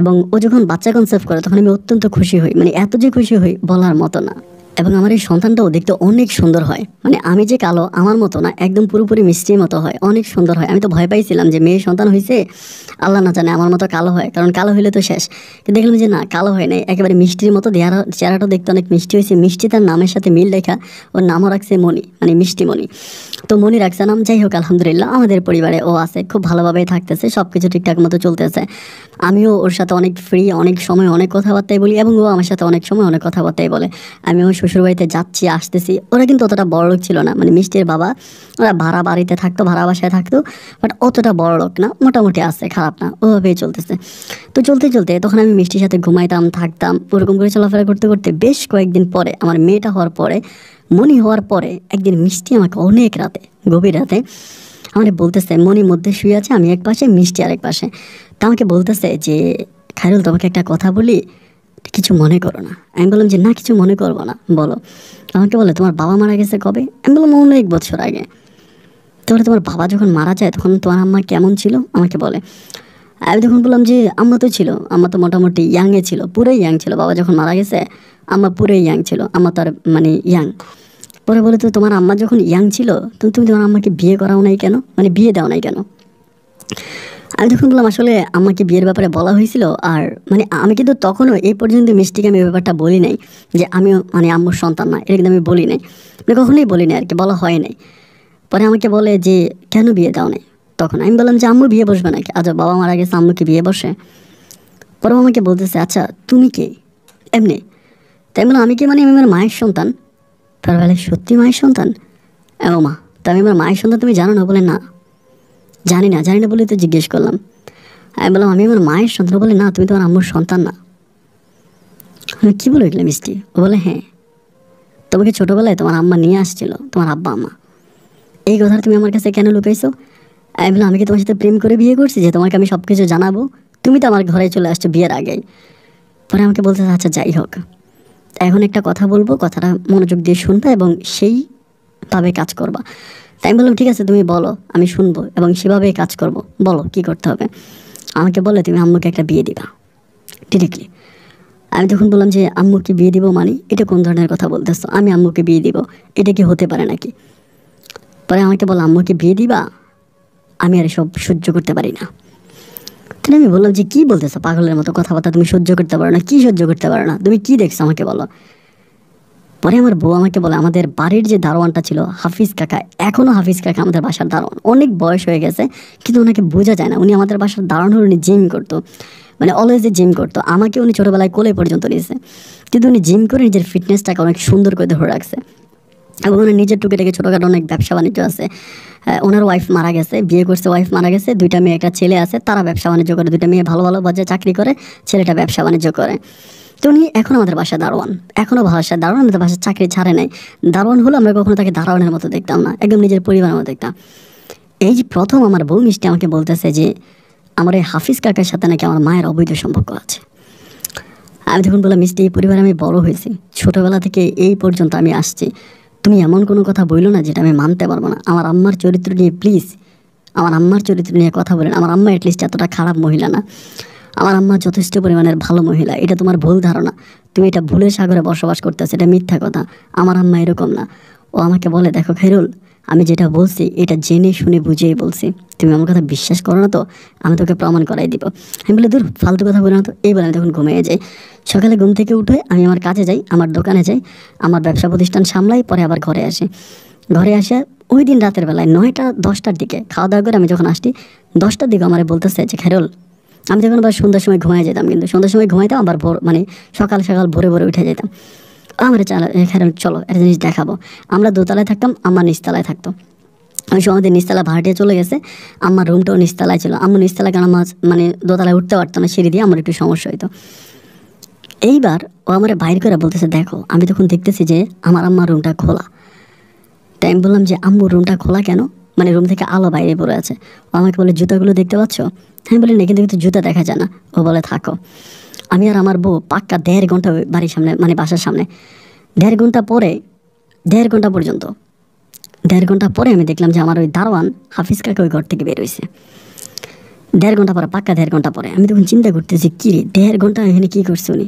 এবং ও যখন বাচ্চা কনসেপ্ট করে তখন আমি অত্যন্ত খুশি হই, মানে এত যে খুশি হই বলার মতো না। এবং আমার এই সন্তানটাও দেখতে অনেক সুন্দর হয়, মানে আমি যে কালো আমার মতো না, একদম পুরোপুরি মিষ্টির মতো হয়, অনেক সুন্দর হয়। আমি তো ভয় পাইছিলাম যে মেয়ে সন্তান হয়েছে, আল্লাহ না জানে আমার মতো কালো হয়, কারণ কালো হইলে তো শেষ। কিন্তু দেখলাম যে না, কালো হয় নাই, একেবারে মিষ্টির মতো। চেহারাটা দেখতে অনেক মিষ্টি হয়েছে। মিষ্টি তার নামের সাথে মিল রেখা, ওর নামও রাখছে মণি, মানে মিষ্টি মণি। তো মণি রাখছে নাম। যাই হোক, আলহামদুলিল্লাহ আমাদের পরিবারে ও আছে, খুব ভালোভাবেই থাকতেছে, সব কিছু ঠিকঠাক মতো চলতেছে। আমিও ওর সাথে অনেক ফ্রি, অনেক সময় অনেক কথাবার্তাই বলি, এবং ও আমার সাথে অনেক সময় অনেক কথাবার্তাই বলে। আমি ওর শ্বশুরবাড়িতে যাচ্ছি আসতেছি। ওরা কিন্তু অতটা বড়লোক ছিল না, মানে মিষ্টির বাবা ওরা ভাড়া বাড়িতে থাকতো, ভাড়া বাসায় থাকতো, বাট অতটা বড়লোক না, মোটামুটি আছে, খারাপ না, ওভাবেই চলতেছে। তো চলতে চলতে তখন আমি মিষ্টির সাথে ঘুমাইতাম, থাকতাম, ওরকম করে চলাফেরা করতে করতে বেশ কয়েকদিন পরে, আমার মেয়েটা হওয়ার পরে, মনি হওয়ার পরে, একদিন মিষ্টি আমাকে অনেক রাতে, গভীর রাতে আমার বলতেছে, মনি মধ্যে শুয়ে আছে, আমি এক পাশে, মিষ্টি আরেক পাশে। তা আমাকে বলতেছে যে খায়রুল, তোমাকে একটা কথা বলি, কিছু মনে করো না। আমি বললাম যে না, কিছু মনে করবো না, বলো। আমাকে বলে, তোমার বাবা মারা গেছে কবে? আমি বললাম অনেক বছর আগে। তাহলে তোমার বাবা যখন মারা যায় তখন তোমার আম্মা কেমন ছিল? আমাকে বলে। আমি তখন বললাম যে আম্মা তো ছিল, আম্মা তো মোটামুটি ইয়াংয়ে ছিল, পুরোই ইয়াং ছিল। বাবা যখন মারা গেছে আম্মা পুরোই ইয়াং ছিল, আম্মা তার মানে ইয়াং। পরে বলে, তো তোমার আম্মা যখন ইয়াং ছিল তুমি তোমার আম্মাকে বিয়ে করাও নাই কেন, মানে বিয়ে দাও নাই কেন? আমি তখন বললাম, আসলে আম্মাকে বিয়ের ব্যাপারে বলা হয়েছিল, আর মানে আমি কিন্তু তখনও এই পর্যন্ত মিষ্টিকে আমি ব্যাপারটা বলি নাই যে আমিও মানে আম্মুর সন্তান না, এটা কিন্তু আমি বলি নাই, মানে কখনোই বলি নাই আর কি, বলা হয় নাই। পরে আমাকে বলে যে কেন বিয়ে দাও নাই? তখন আমি বললাম যে আম্মু বিয়ে বসবে নাকি, আচ্ছা বাবা মারা গেছে, আম্মুকে বিয়ে বসে? পরে আমাকে বলতেছে, আচ্ছা তুমি কে এমনি? তাই বললাম, আমি কি, মানে আমি আমার মায়ের সন্তান। তার বলে, সত্যি মায়ের সন্তান? ও মা, তা আমি আমার মায়ের সন্তান তুমি জানো না? বলে না, জানি না, জানি না বলে তো জিজ্ঞেস করলাম। আমি বললাম, আমি আমার মায়ের সন্তান। বলে না, তুমি তোমার আম্মুর সন্তান না। আমি কী বলে গেলে মিষ্টি? ও বলে, হ্যাঁ, তোমাকে ছোটোবেলায় তোমার আম্মা নিয়ে আসছিল, তোমার আব্বা আম্মা। এই কথা তুমি আমার কাছে কেন লুকাইছো? আমি বললাম, আমি কি তোমার সাথে প্রেম করে বিয়ে করছি যে তোমাকে আমি সব কিছু জানাবো? তুমি তো আমার ঘরে চলে আসছো বিয়ের আগেই। পরে আমাকে বলতে, আচ্ছা যাই হোক, এখন একটা কথা বলবো, কথাটা মনোযোগ দিয়ে শুনবা এবং সেইভাবে কাজ করবা। তাই আমি বললাম, ঠিক আছে তুমি বলো, আমি শুনবো এবং সেভাবেই কাজ করব, বলো কী করতে হবে। আমাকে বলে, তুমি আম্মুকে একটা বিয়ে দিবা ডিরেক্টলি। আমি তখন বললাম যে আম্মুকে বিয়ে দিব মানে এটা কোন ধরনের কথা বলতেছো? আমি আম্মুকে বিয়ে দিব, এটা কি হতে পারে নাকি? পরে আমাকে বলো, আম্মুকে বিয়ে দিবা? আমি আর সব সহ্য করতে পারি না। তাহলে আমি বললাম যে কী বলতেছো, পাগলের মতো কথাবার্তা, তুমি সহ্য করতে পারো না? কী সহ্য করতে পারো না? তুমি কী দেখছো আমাকে বলো। পরে আমার বউ আমাকে বলে, আমাদের বাড়ির যে দারোয়ানটা ছিল হাফিজ কাকা, এখনও হাফিজ কাকা আমাদের বাসার দারোয়ান, অনেক বয়স হয়ে গেছে কিন্তু ওনাকে বোঝা যায় না, উনি আমাদের বাসার দারোয়ান হলে উনি জিম করতো, মানে অলওয়েজ জিম করতো। আমাকে উনি ছোটোবেলায় কোলে পর্যন্ত নিয়েছে, কিন্তু উনি জিম করে নিজের ফিটনেসটাকে অনেক সুন্দর করে ধরে রাখছে। এবং ওনার নিজের টুকিটাকি ছোটোখাটো অনেক ব্যবসা বাণিজ্য আছে। ওনার ওয়াইফ মারা গেছে, বিয়ে করছে, ওয়াইফ মারা গেছে, দুইটা মেয়ে একটা ছেলে আছে, তারা ব্যবসা বাণিজ্য করে, দুইটা মেয়ে ভালো ভালো বাজারে চাকরি করে, ছেলেটা ব্যবসা বাণিজ্য করে। তো উনি এখন আমাদের বাসায় দারোয়ান, এখনও বাসায় দারোয়ান, আমাদের বাসায় চাকরি ছাড়ে নাই। দারোয়ান হলো আমরা কখনো তাকে দারোয়ানের মতো দেখতাম না, একদম নিজের পরিবারের মতো দেখতাম। এই যে প্রথম আমার বউ মিষ্টি আমাকে বলতেছে যে আমার এই হাফিজ কাকার সাথে নাকি আমার মায়ের অবৈধ সম্পর্ক আছে। আমি তখন বললাম, মিষ্টি, এই পরিবারে আমি বড় হয়েছি, ছোটোবেলা থেকে এই পর্যন্ত আমি আসছি, তুমি এমন কোনো কথা বইলো না যেটা আমি মানতে পারবো না। আমার আম্মার চরিত্র নিয়ে প্লিজ, আমার আম্মার চরিত্র নিয়ে কথা বলেন। আমার আম্মা অ্যাটলিস্ট এতটা খারাপ মহিলা না, আমার আম্মা যথেষ্ট পরিমাণের ভালো মহিলা, এটা তোমার ভুল ধারণা, তুমি এটা ভুলের সাগরে বসবাস করতেছো, এটা মিথ্যা কথা, আমার আম্মা এরকম না। ও আমাকে বলে, দেখো খায়রুল, আমি যেটা বলছি এটা জেনে শুনে বুঝেই বলছি, তুমি আমার কথা বিশ্বাস করো না তো আমি তোকে প্রমাণ করাই দিব। আমি বলে, দূর, ফালতু কথা বলে না তো। এই বলে আমি তখন ঘুমিয়ে যাই। সকালে ঘুম থেকে উঠে আমি আমার কাজে যাই, আমার দোকানে যাই, আমার ব্যবসা প্রতিষ্ঠান সামলাই, পরে আবার ঘরে আসি। ঘরে আসে ওই দিন রাতের বেলায় 9টা-10টার দিকে খাওয়া দাওয়া করে আমি যখন আসছি, 10টার দিকে আমার বলতেছে যে খায়রুল, আমি যখন আবার সন্ধ্যার সময় ঘুমাই যেতাম, কিন্তু সন্ধ্যার সময় ঘুমাইতাম আবার ভোর, মানে সকাল সকাল ভোরে ভোরে উঠে যেতাম। আমার খায়রুল চলো একটা জিনিস দেখাবো। আমরা দোতলায় থাকতাম, আমার নিচতলায় থাকতো। ওই সময় আমাদের নিচতলা ভাড়াটিয়া চলে গেছে, আমার রুমটাও নিচতলায় ছিল। আমার নিচতলায়, কারণ আমার মানে দোতলায় উঠতে পারতো না, সিঁড়ি দিয়ে আমার একটু সমস্যা হইতো। এইবার ও আমার বাইর করে বলতেছে, দেখো। আমি তখন দেখতেছি যে আমার আম্মার রুমটা খোলা। তাই আমি বললাম যে আম্মুর রুমটা খোলা কেন, মানে রুম থেকে আলো বাইরে পড়ে আছে। ও আমাকে বলে, জুতাগুলো দেখতে পাচ্ছ? আমি বলি না, কিন্তু কিন্তু জুতা দেখা যায় না। ও বলে, থাকো। আমি আর আমার বউ পাক্কা 1.5 ঘন্টা বাড়ির সামনে, মানে বাসার সামনে দেড় ঘন্টা পর্যন্ত 1.5 ঘন্টা পরে আমি দেখলাম যে আমার ওই দারোয়ান হাফিজ কাকা ওই ঘর থেকে বের হয়েছে। 1.5 ঘন্টা পরে, পাক্কা 1.5 ঘন্টা পরে। আমি তখন চিন্তা করতেছি কী রে, 1.5 ঘন্টা এখানে কী করছে উনি।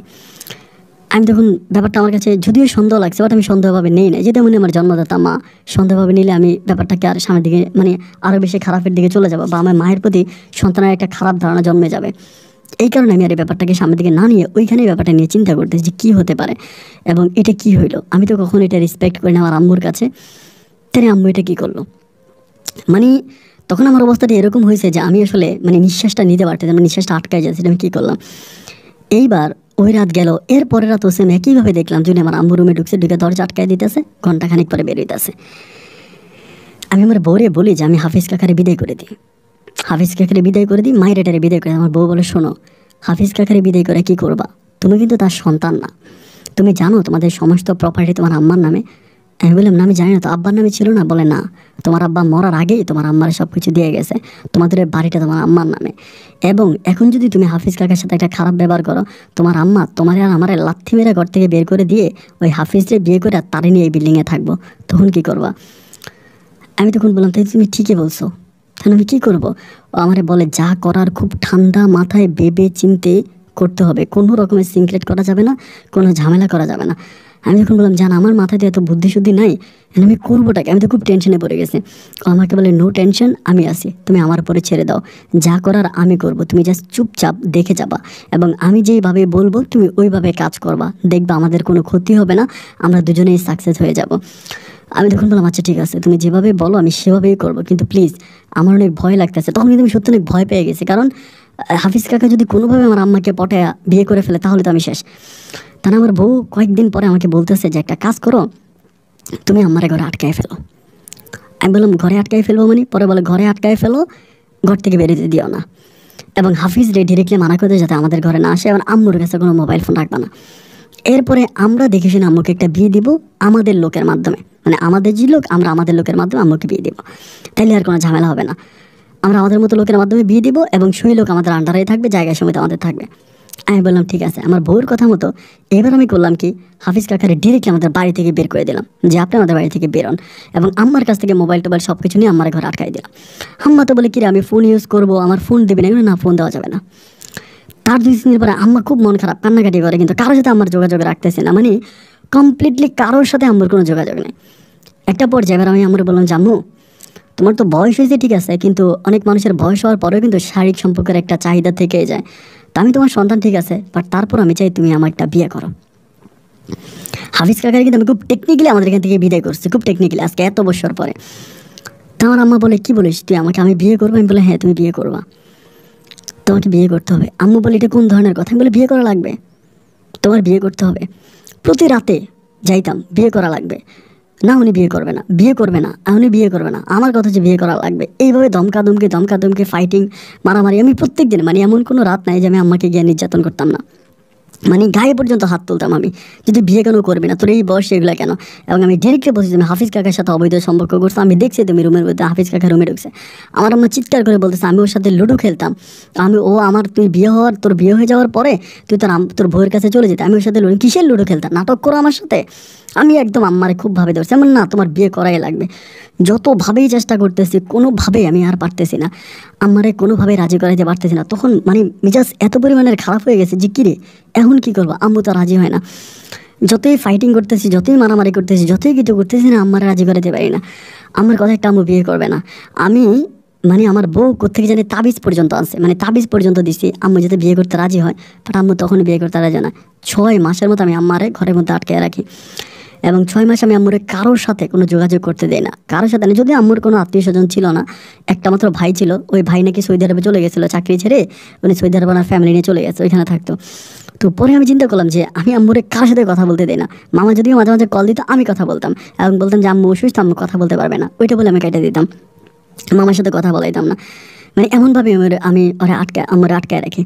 আমি তখন ব্যাপারটা আমার কাছে যদিও সন্দেহ লাগছে, বাট আমি সন্দেহভাবে নেই না, যেটা মনে আমার জন্মদাতা মা। সন্দেহভাবে নিলে আমি ব্যাপারটাকে আর সামনের দিকে আরও বেশি খারাপের দিকে চলে যাবো, বা আমার মায়ের প্রতি সন্তানের একটা খারাপ ধারণা জন্মে যাবে। এই কারণে আমি আর এই ব্যাপারটাকে সামনের দিকে না নিয়ে ওইখানেই ব্যাপারটা নিয়ে চিন্তা করতেছি যে কী হতে পারে এবং এটা কি হইলো। আমি তো কখনো এটা রেসপেক্ট করি না আমার আম্মুর কাছে, তাই আম্মু এটা কী করলো। তখন আমার অবস্থাটা এরকম হয়েছে যে আমি আসলে নিঃশ্বাসটা নিতে পারতেছি, নিঃশ্বাসটা আটকায় যাচ্ছে। আমি কী করলাম, এইবার ওই রাত গেল, এর পরের রাত সেম একইভাবে দেখলাম যদি আমার আম্মু রুমে ঢুকে দরজা আটকায় দিতেছে, ঘন্টাখানিক পরে বের হইতেছে। আমি আমার বউরে বলি যে আমি হাফিজ কাকারে বিদায় করে দিই, মায়ের এটারে বিদায় করে। আমার বউ বলে, শোনো, হাফিজ কাকারে বিদায় করে কি করবা, তুমি কিন্তু তার সন্তান না, তুমি জানো তোমাদের সমস্ত প্রপার্টি তোমার আম্মার নামে। আমি বললাম, না আমি জানি না তো, আব্বার নামে ছিল না। বলে, না, তোমার আব্বা মরার আগেই তোমার আম্মার সব কিছু দিয়ে গেছে, তোমাদের বাড়িটা তোমার আম্মার নামে। এবং এখন যদি তুমি হাফিজ কাকার সাথে একটা খারাপ ব্যবহার করো, তোমার আম্মা তোমার আর আমার লাথি মেরে ঘর থেকে বের করে দিয়ে ওই হাফিজরে বিয়ে করে তারে নিয়ে এই বিল্ডিংয়ে থাকবো, তখন কি করবা। আমি তখন বললাম, তাই তুমি ঠিকই বলছো, তাহলে আমি কী করবো। ও আমারে বলে, যা করার খুব ঠান্ডা মাথায় ভেবে চিনতে করতে হবে, কোনো রকমের সিক্রেট করা যাবে না, কোনো ঝামেলা করা যাবে না। আমি যখন বললাম, জান আমার মাথায় এত বুদ্ধিশুদ্ধি নাই, আমি করবোটাকে, আমি তো খুব টেনশনে পড়ে গেছি। ও আমাকে বলে, নো টেনশন, আমি আছি, তুমি আমার উপরে ছেড়ে দাও, যা করার আমি করব, তুমি জাস্ট চুপচাপ দেখে যাবা এবং আমি যেইভাবে বলবো তুমি ওইভাবে কাজ করবা, দেখবা আমাদের কোনো ক্ষতি হবে না, আমরা দুজনেই সাকসেস হয়ে যাব। আমি তখন বললাম, আচ্ছা ঠিক আছে, তুমি যেভাবে বলো আমি সেভাবেই করবো, কিন্তু প্লিজ আমার অনেক ভয় লাগতেছে। তখন কিন্তু আমি সত্যি অনেক ভয় পেয়ে গেছি, কারণ হাফিজ কাকা যদি কোনোভাবে আমার আম্মাকে পটায়া বিয়ে করে ফেলে তাহলে তো আমি শেষ। তাহলে আমার বউ কয়েকদিন পরে আমাকে বলতেছে যে একটা কাজ করো, তুমি আমার ঘরে আটকায় ফেলো। আমি বললাম, ঘরে আটকায় ফেলবো পরে বলে, ঘরে আটকায় ফেলো, ঘর থেকে বেরোতে দিও না, এবং হাফিজ ডিরেক্টলি মানা করে যাতে আমাদের ঘরে না আসে, এবং আম্মুর কাছে কোনো মোবাইল ফোন রাখবা না। এরপরে আমরা দেখে শুনে আম্মুকে একটা বিয়ে দিব আমাদের লোকের মাধ্যমে, আমাদের যে লোক, আমরা আমাদের লোকের মাধ্যমে আম্মুকে বিয়ে দিব, তাইলে আর কোনো ঝামেলা হবে না। আমরা আমাদের মতো লোকের মাধ্যমে বিয়ে দিব এবং সেই লোক আমাদের আন্ডারেই থাকবে, জায়গায় সময় আমাদের থাকবে। আমি বললাম, ঠিক আছে। আমার বউর কথা মতো এবার আমি করলাম কি, হাফিজ কাকারে ডিরেক্টলি আমাদের বাড়ি থেকে বের করে দিলাম, যে আপনি আমাদের বাড়ি থেকে বেরোন, এবং আম্মার কাছ থেকে মোবাইল টোবাইল সব কিছু নিয়ে আমার ঘরে আটকাই দিলাম। আম্মা তো বলে, কিরে আমি ফোন ইউজ করবো, আমার ফোন দেবে না, ফোন দেওয়া যাবে না। তার 2 দিনের পরে আম্মা খুব মন খারাপ, কান্নাকাটি করে, কিন্তু কারোর সাথে আমার যোগাযোগ রাখতেছে না, কমপ্লিটলি কারোর সাথে আম্মুর কোনো যোগাযোগ নেই। একটা পর্যায়ে এবার আমি আম্মুর বললাম, জাম্মু তোমার তো বয়স হয়েছে ঠিক আছে, কিন্তু অনেক মানুষের বয়স হওয়ার পরেও কিন্তু শারীরিক সম্পর্কের একটা চাহিদা থেকেই যায়। তা আমি তোমার সন্তান ঠিক আছে, বাট তারপর আমি চাই তুমি আমার একটা বিয়ে করো। হাফিজ কাকার কিন্তু আমি খুব টেকনিক্যালি আমাদের এখান থেকে বিদায় করছি, খুব টেকনিক্যালি, আজকে এত বছর পরে। তা আমার আম্মা বলে, কি বলিস তুই আমাকে, আমি বিয়ে করবো? আমি বলে, হ্যাঁ তুমি বিয়ে করবা, তোমাকে বিয়ে করতে হবে। আম্মু বলে, এটা কোন ধরনের কথা? আমি বলে, বিয়ে করা লাগবে, তোমার বিয়ে করতে হবে। প্রতি রাতে যাইতাম, বিয়ে করা লাগবে, না উনি বিয়ে করবে না, উনি বিয়ে করবে না, আমার কথা যে বিয়ে করা লাগবে। এইভাবে ধমকা ফাইটিং, মারামারি। আমি প্রত্যেক দিন এমন কোনো রাত নাই যে আমি আম্মাকে গিয়ে নির্যাতন করতাম না, গায়ে পর্যন্ত হাত তুলতাম আমি, যদি বিয়ে কেন করবি না, তোর এই বয়সে এগুলো কেন। এবং আমি ডিরেক্টলি বলছি, আমি হাফিজ কাকার সাথে অবৈধ সম্পর্ক করছি, আমি দেখছি তুমি রুমের মধ্যে, হাফিজ কাকা রুমে ঢুকছে। আমার আম্মা চিৎকার করে বলতেছে, আমি ওর সাথে লুডো খেলতাম, তুই তোর বিয়ে হয়ে যাওয়ার পরে তুই তোর বউয়ের কাছে চলে যেতে, আমি ওর সাথে কিসের লুডো খেলতাম, নাটক করো আমার সাথে। আমি একদম আম্মারে খুব ভাবে ধরছি, না তোমার বিয়ে করাই লাগবে। যতভাবেই চেষ্টা করতেছি, কোনোভাবেই আমি আর পারতেছি না, আম্মারে কোনোভাবেই রাজি করাইতে পারতেছি না। তখন মেজাজ এত পরিমাণের খারাপ হয়ে গেছে যে কিরে এখন কি করবো, আম্মু তো রাজি হয় না। যতই ফাইটিং করতেছি, যতই মারামারি করতেছি, যতই কিছু করতেছি না, আম্মারে রাজি করাতে পারি না। আমার কথা একটা, আম্মু বিয়ে করবে না। আমি আমার বউ কোত্থেকে জানি তাবিজ পর্যন্ত আছে, তাবিজ পর্যন্ত দিছি আম্মু যাতে বিয়ে করতে রাজি হয়, বাট আম্মু তখন বিয়ে করতে রাজি না। 6 মাসের মতো আমি আম্মারে ঘরের মধ্যে আটকে রাখি, এবং 6 মাস আমি আম্মুরে কারোর সাথে কোনো যোগাযোগ করতে দেই না, কারোর সাথে না। যদি আম্মুর কোনো আত্মীয় স্বজন ছিল না, একটা মাত্র ভাই ছিল, ওই ভাই নাকি সৌদি আরবে চলে গেছিলো চাকরি ছেড়ে, উনি সৌদি আরবে ওনার ফ্যামিলি নিয়ে চলে গেছে, ওইখানে থাকতো। তো পরে আমি চিন্তা করলাম যে আমি আম্মুরে কারোর সাথে কথা বলতে দেই না। মামা যদিও মাঝে মাঝে কল দিত, আমি কথা বলতাম এবং বলতাম যে আম্মু অসুস্থ, আম্মু কথা বলতে পারবে না, ওইটা বলে আমি কেটে দিতাম, মামার সাথে কথা বলাইতাম না। এমনভাবে আমি আম্মুরে আটকায় রাখি।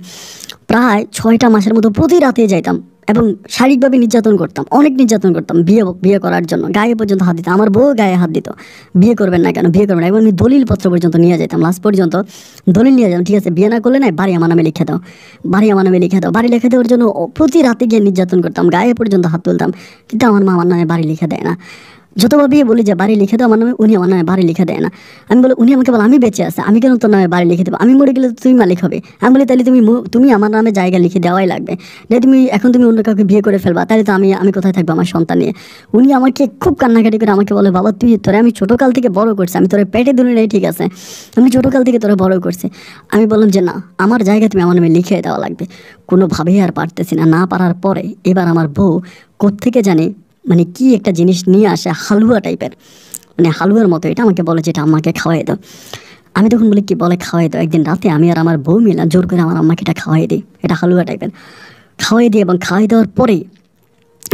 প্রায় 6টা মাসের মতো প্রতি রাতে যাইতাম, এবং শারীরিকভাবে নির্যাতন করতাম, অনেক নির্যাতন করতাম। বিয়ে করার জন্য গায়ে পর্যন্ত হাত দিতাম, আমার বউ গায়ে হাত দিত, বিয়ে করবেন না কেন, বিয়ে করবেন না। এবং আমি দলিলপত্র পর্যন্ত নিয়ে যেতাম, লাস্ট পর্যন্ত দলিল নিয়ে যেতাম, ঠিক আছে বিয়ে না করলে না বাড়ি আমার নামে লিখে দাও, বাড়ি আমার নামে লিখে দাও। বাড়ি লিখে দেওয়ার জন্য প্রতি রাতে গিয়ে নির্যাতন করতাম, গায়ে পর্যন্ত হাত তুলতাম, কিন্তু আমার মা আমার নামে বাড়ি লিখে দেয় না। যতভাবে বলি যে বাড়ি লিখে দাও আমার নামে, উনি আমার নামে বাড়ি লিখে দেয় না। আমি বলি, উনি আমাকে বলে আমি বেঁচে আছে, আমি কেন তোর নামে বাড়ি লিখে দেবো, আমি মরে গেলে তুমি মালিক হবে। আমি বলি তাহলে তুমি আমার নামে জায়গা লিখে দেওয়াই লাগবে, না তুমি অন্য কাউকে বিয়ে করে ফেলবা, তাহলে তো আমি কোথায় থাকবো আমার সন্তান নিয়ে। উনি আমাকে খুব কান্নাকাটি করে আমাকে বলে, বাবা তোরে আমি ছোটোকাল থেকে বড় করছি, আমি তোরে পেটে ধরে নেই, ঠিক আছে আমি ছোটোকাল থেকে তোরে বড় করছি। আমি বললাম যে না, আমার জায়গা তুমি আমার নামে লিখে দেওয়া লাগবে। কোনোভাবেই আর পারতেছি না। না পারার পরে এবার আমার বউ কোত্থেকে জানে মানে কি একটা জিনিস নিয়ে আসে, হালুয়া টাইপের, মানে হালুয়ার মতো, এটা আমাকে বলে যেটা আম্মাকে খাওয়াই দাও। আমি তখন বলি কি বলে খাওয়াই দাও। একদিন রাতে আমি আর আমার বউ মিলা জোর করে আমার আম্মাকে এটা খাওয়াই দিই, এটা হালুয়া টাইপের খাওয়াই দিই। এবং খাওয়াই দেওয়ার পরেই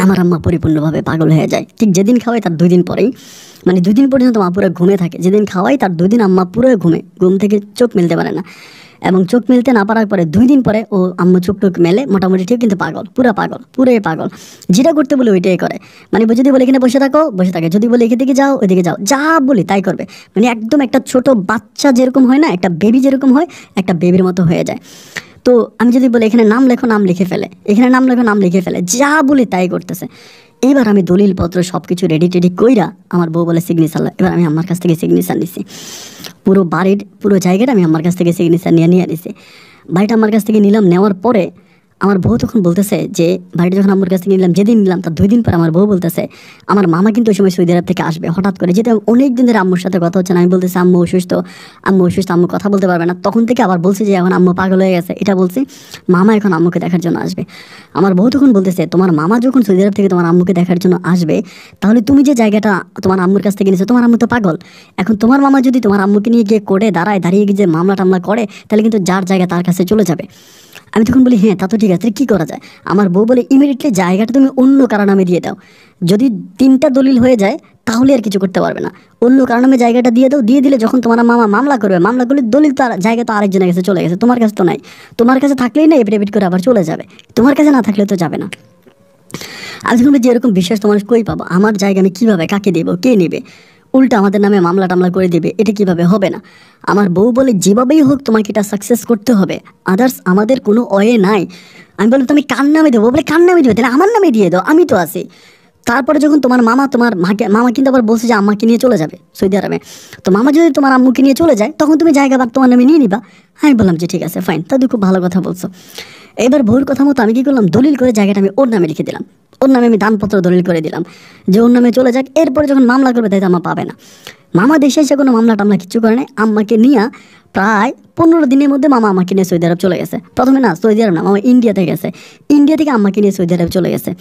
আমার আম্মা পরিপূর্ণভাবে পাগল হয়ে যায়। ঠিক যেদিন খাওয়াই তার 2 দিন পরেই, মানে 2 দিন পর্যন্ত মা পুরো ঘুমে থাকে। যেদিন খাওয়াই তার 2 দিন আম্মা পুরো ঘুম থেকে চোখ মেলতে পারে না। এবং চোখ মেলতে না পারার পরে 2 দিন পরে ও আম্মু চোখ টোক মেলে মোটামুটি ঠিক, কিন্তু পাগল, পুরোই পাগল। যেটা করতে বলে ওইটাই করে। মানে যদি বলে এখানে বসে থাকো বসে থাকে, যদি বলে এদিকে যাও ওইদিকে যাও, যা বলি তাই করবে। মানে একদম একটা ছোট বাচ্চা যেরকম হয় না, একটা বেবি যেরকম হয়, একটা বেবির মতো হয়ে যায়। তো আমি যদি বলি এখানে নাম লেখো, নাম লিখে ফেলে, এখানে নাম লেখো, নাম লিখে ফেলে, যা বলি তাই করতেছে। এবার আমি দলিলপত্র সব কিছু রেডি টেডি কইরা, আমার বউ বলে সিগনেচার। এবার আমি আমার কাছ থেকে সিগনেচার নিছি, পুরো বাড়ির পুরো জায়গাটা আমি আমার কাছ থেকে সিগনেচার নিয়ে নিছি। বাড়িটা আমার কাছ থেকে নিলাম, নেওয়ার পরে আমার বউ তখন বলতেছে যে বাড়িটা যখন আমার কাছ থেকে নিলাম, যেদিন নিলাম তার 2 দিন পর আমার বউ বলতেছে আমার মামা কিন্তু ওই সময় সৌদি আরব থেকে আসবে হঠাৎ করে। যেটা অনেক দিন ধরে আম্মুর সাথে কথা হচ্ছে না, আমি বলতেছি আম্মু অসুস্থ, আম্মু কথা বলতে পারবে না। তখন থেকে আবার বলছি যে এখন আম্মু পাগল হয়ে গেছে, এটা বলছি, মামা এখন আম্মুকে দেখার জন্য আসবে। আমার বউ তখন বলতেছে তোমার মামা যখন সৌদি আরব থেকে তোমার আম্মুকে দেখার জন্য আসবে, তাহলে তুমি যে জায়গাটা তোমার আম্মুর কাছ থেকে নিয়েছো, তোমার আম্মু তো পাগল। এখন তোমার মামা যদি তোমার আম্মুকে নিয়ে গিয়ে কোর্টে দাঁড়িয়ে গিয়ে যে মামলা টামলা করে, তাহলে কিন্তু যার জায়গা তার কাছে চলে যাবে। আমি তখন বলি হ্যাঁ তা তো ঠিক আছে, কী করা যায়। আমার বউ বলে ইমিডিয়েটলি জায়গাটা তুমি অন্য কারো নামে দিয়ে দাও, যদি 3টা দলিল হয়ে যায় তাহলে আর কিছু করতে পারবে না। অন্য কারো নামে জায়গাটা দিয়ে দাও, দিয়ে দিলে যখন তোমার মামা মামলা করবে, মামলা করলে দলিল তো জায়গা তো আরেকজনের কাছে চলে গেছে, তোমার কাছে তো নাই। তোমার কাছে থাকলেই না এপিট করে আবার চলে যাবে, তোমার কাছে না থাকলে তো যাবে না। আমি তখন যে এরকম বিশ্বাস তোমার কই পাবো, আমার জায়গা আমি কীভাবে কাকে দেবো, কে নেবে, উল্টা আমাদের নামে মামলা টামলা করে দেবে, এটা কিভাবে হবে না। আমার বউ বলে যেভাবেই হোক তোমাকে এটা সাকসেস করতে হবে, আদার্স আমাদের কোনো ওয়ে নাই। আমি বললাম তুমি কার নামে দেবো, বলে কার নামে দেবে, তাহলে আমার নামে দিয়ে দাও, আমি তো আছি। তারপরে যখন তোমার মামা মামা কিন্তু আবার বলছে যে আম্মাকে নিয়ে চলে যাবে সৌদি আরবে, তো মামা যদি তোমার আম্মুকে নিয়ে চলে যায় তখন তুমি জায়গা তোমার নামে নিয়ে নিবা। আমি বললাম যে ঠিক আছে ফাইন, তাহলে খুব ভালো কথা বলছো। এবার বউর কথা মতো আমি কী করলাম, দলিল করে জায়গাটা আমি ওর নামে লিখে দিলাম, ওর নামে আমি দানপত্র দলিল করে দিলাম যে ওর নামে চলে যাক। এরপরে যখন মামলা করবে তাই তো আমার পাবে না। মামা দেশে এসে কোনো মামলা টামলা কিছু করে নাই, আম্মাকে নিয়ে প্রায় 15 দিনের মধ্যে মামা আমাকে নিয়ে সৌদি আরব চলে গেছে। প্রথমে না সৌদি আরব না, মামা ইন্ডিয়াতে গেছে, ইন্ডিয়া থেকে আম্মাকে নিয়ে সৌদি আরব চলে গেছে।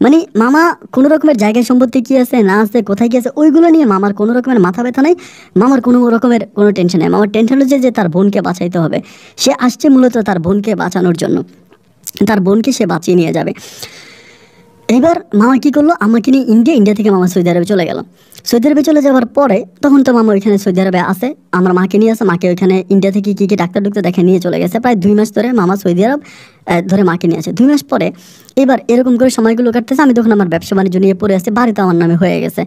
মানে মামা কোনো রকমের জায়গায় সম্পত্তি কী আছে না আছে, কোথায় কী আছে, ওইগুলো নিয়ে মামার কোনো রকমের মাথা ব্যথা নেই, মামার কোনো রকমের কোনো টেনশন নেই। মামার টেনশন হচ্ছে যে তার বোনকে বাঁচাইতে হবে, সে আসছে মূলত তার বোনকে বাঁচানোর জন্য, তার বোনকে সে বাঁচিয়ে নিয়ে যাবে। এবার মামা কী করলো, আমাকে নিয়ে ইন্ডিয়া থেকে মামা সৌদি আরবে চলে গেল। সৌদি আরবে চলে যাওয়ার পরে তখন তো মামা ওইখানে সৌদি আরবে আসে, আমার মাকে নিয়ে আসে, মাকে ওইখানে ইন্ডিয়া থেকে কী ডাক্তার দেখে নিয়ে চলে গেছে। প্রায় 2 মাস ধরে মামা সৌদি আরব ধরে মাকে নিয়ে আসে। 2 মাস পরে এবার এরকম করে সময়গুলো কাটতেছে, আমি তখন আমার ব্যবসা বাণিজ্য নিয়ে পড়ে আসছে, বাড়িতে আমার নামে হয়ে গেছে।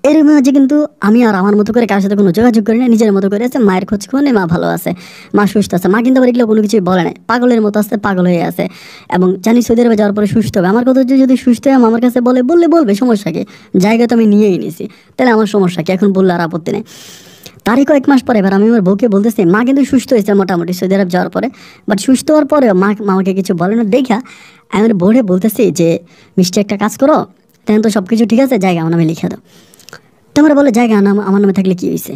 এরকম হচ্ছে কিন্তু আমি আর আমার মতো করে কার সাথে কোনো যোগাযোগ করি না, নিজের মতো করে আছে, মায়ের খোঁজ খবর, মা ভালো আছে, মা সুস্থ আছে। মা কিন্তু আবার এগুলো কোনো কিছুই বলে নাই, পাগলের মতো আসছে, পাগল হয়ে আছে। এবং জানি সৌদি আরবে যাওয়ার পরে সুস্থ হবে, আমার কথা হচ্ছে যদি সুস্থ হয় আমার কাছে বলবে সমস্যা কি, জায়গা তো আমি নিয়েই নিছি, তাহলে আমার সমস্যা কি, এখন বললে আর আপত্তি নেই। তারই কয়েক মাস পরে এবার আমি আমার বউকে বলতেছি, মা কিন্তু সুস্থ হয়েছে মোটামুটি সৌদি আরব যাওয়ার পরে, বাট সুস্থ হওয়ার পরেও মামাকে কিছু বলে না দেখা আমি বউরে বলতেছি যে মিষ্টি একটা কাজ করো, তেমন তো সব কিছু ঠিক আছে, জায়গা আমার নামে লিখে দাও। তোমরা বলে জায়গা আমার নামে থাকলে কী হয়েছে।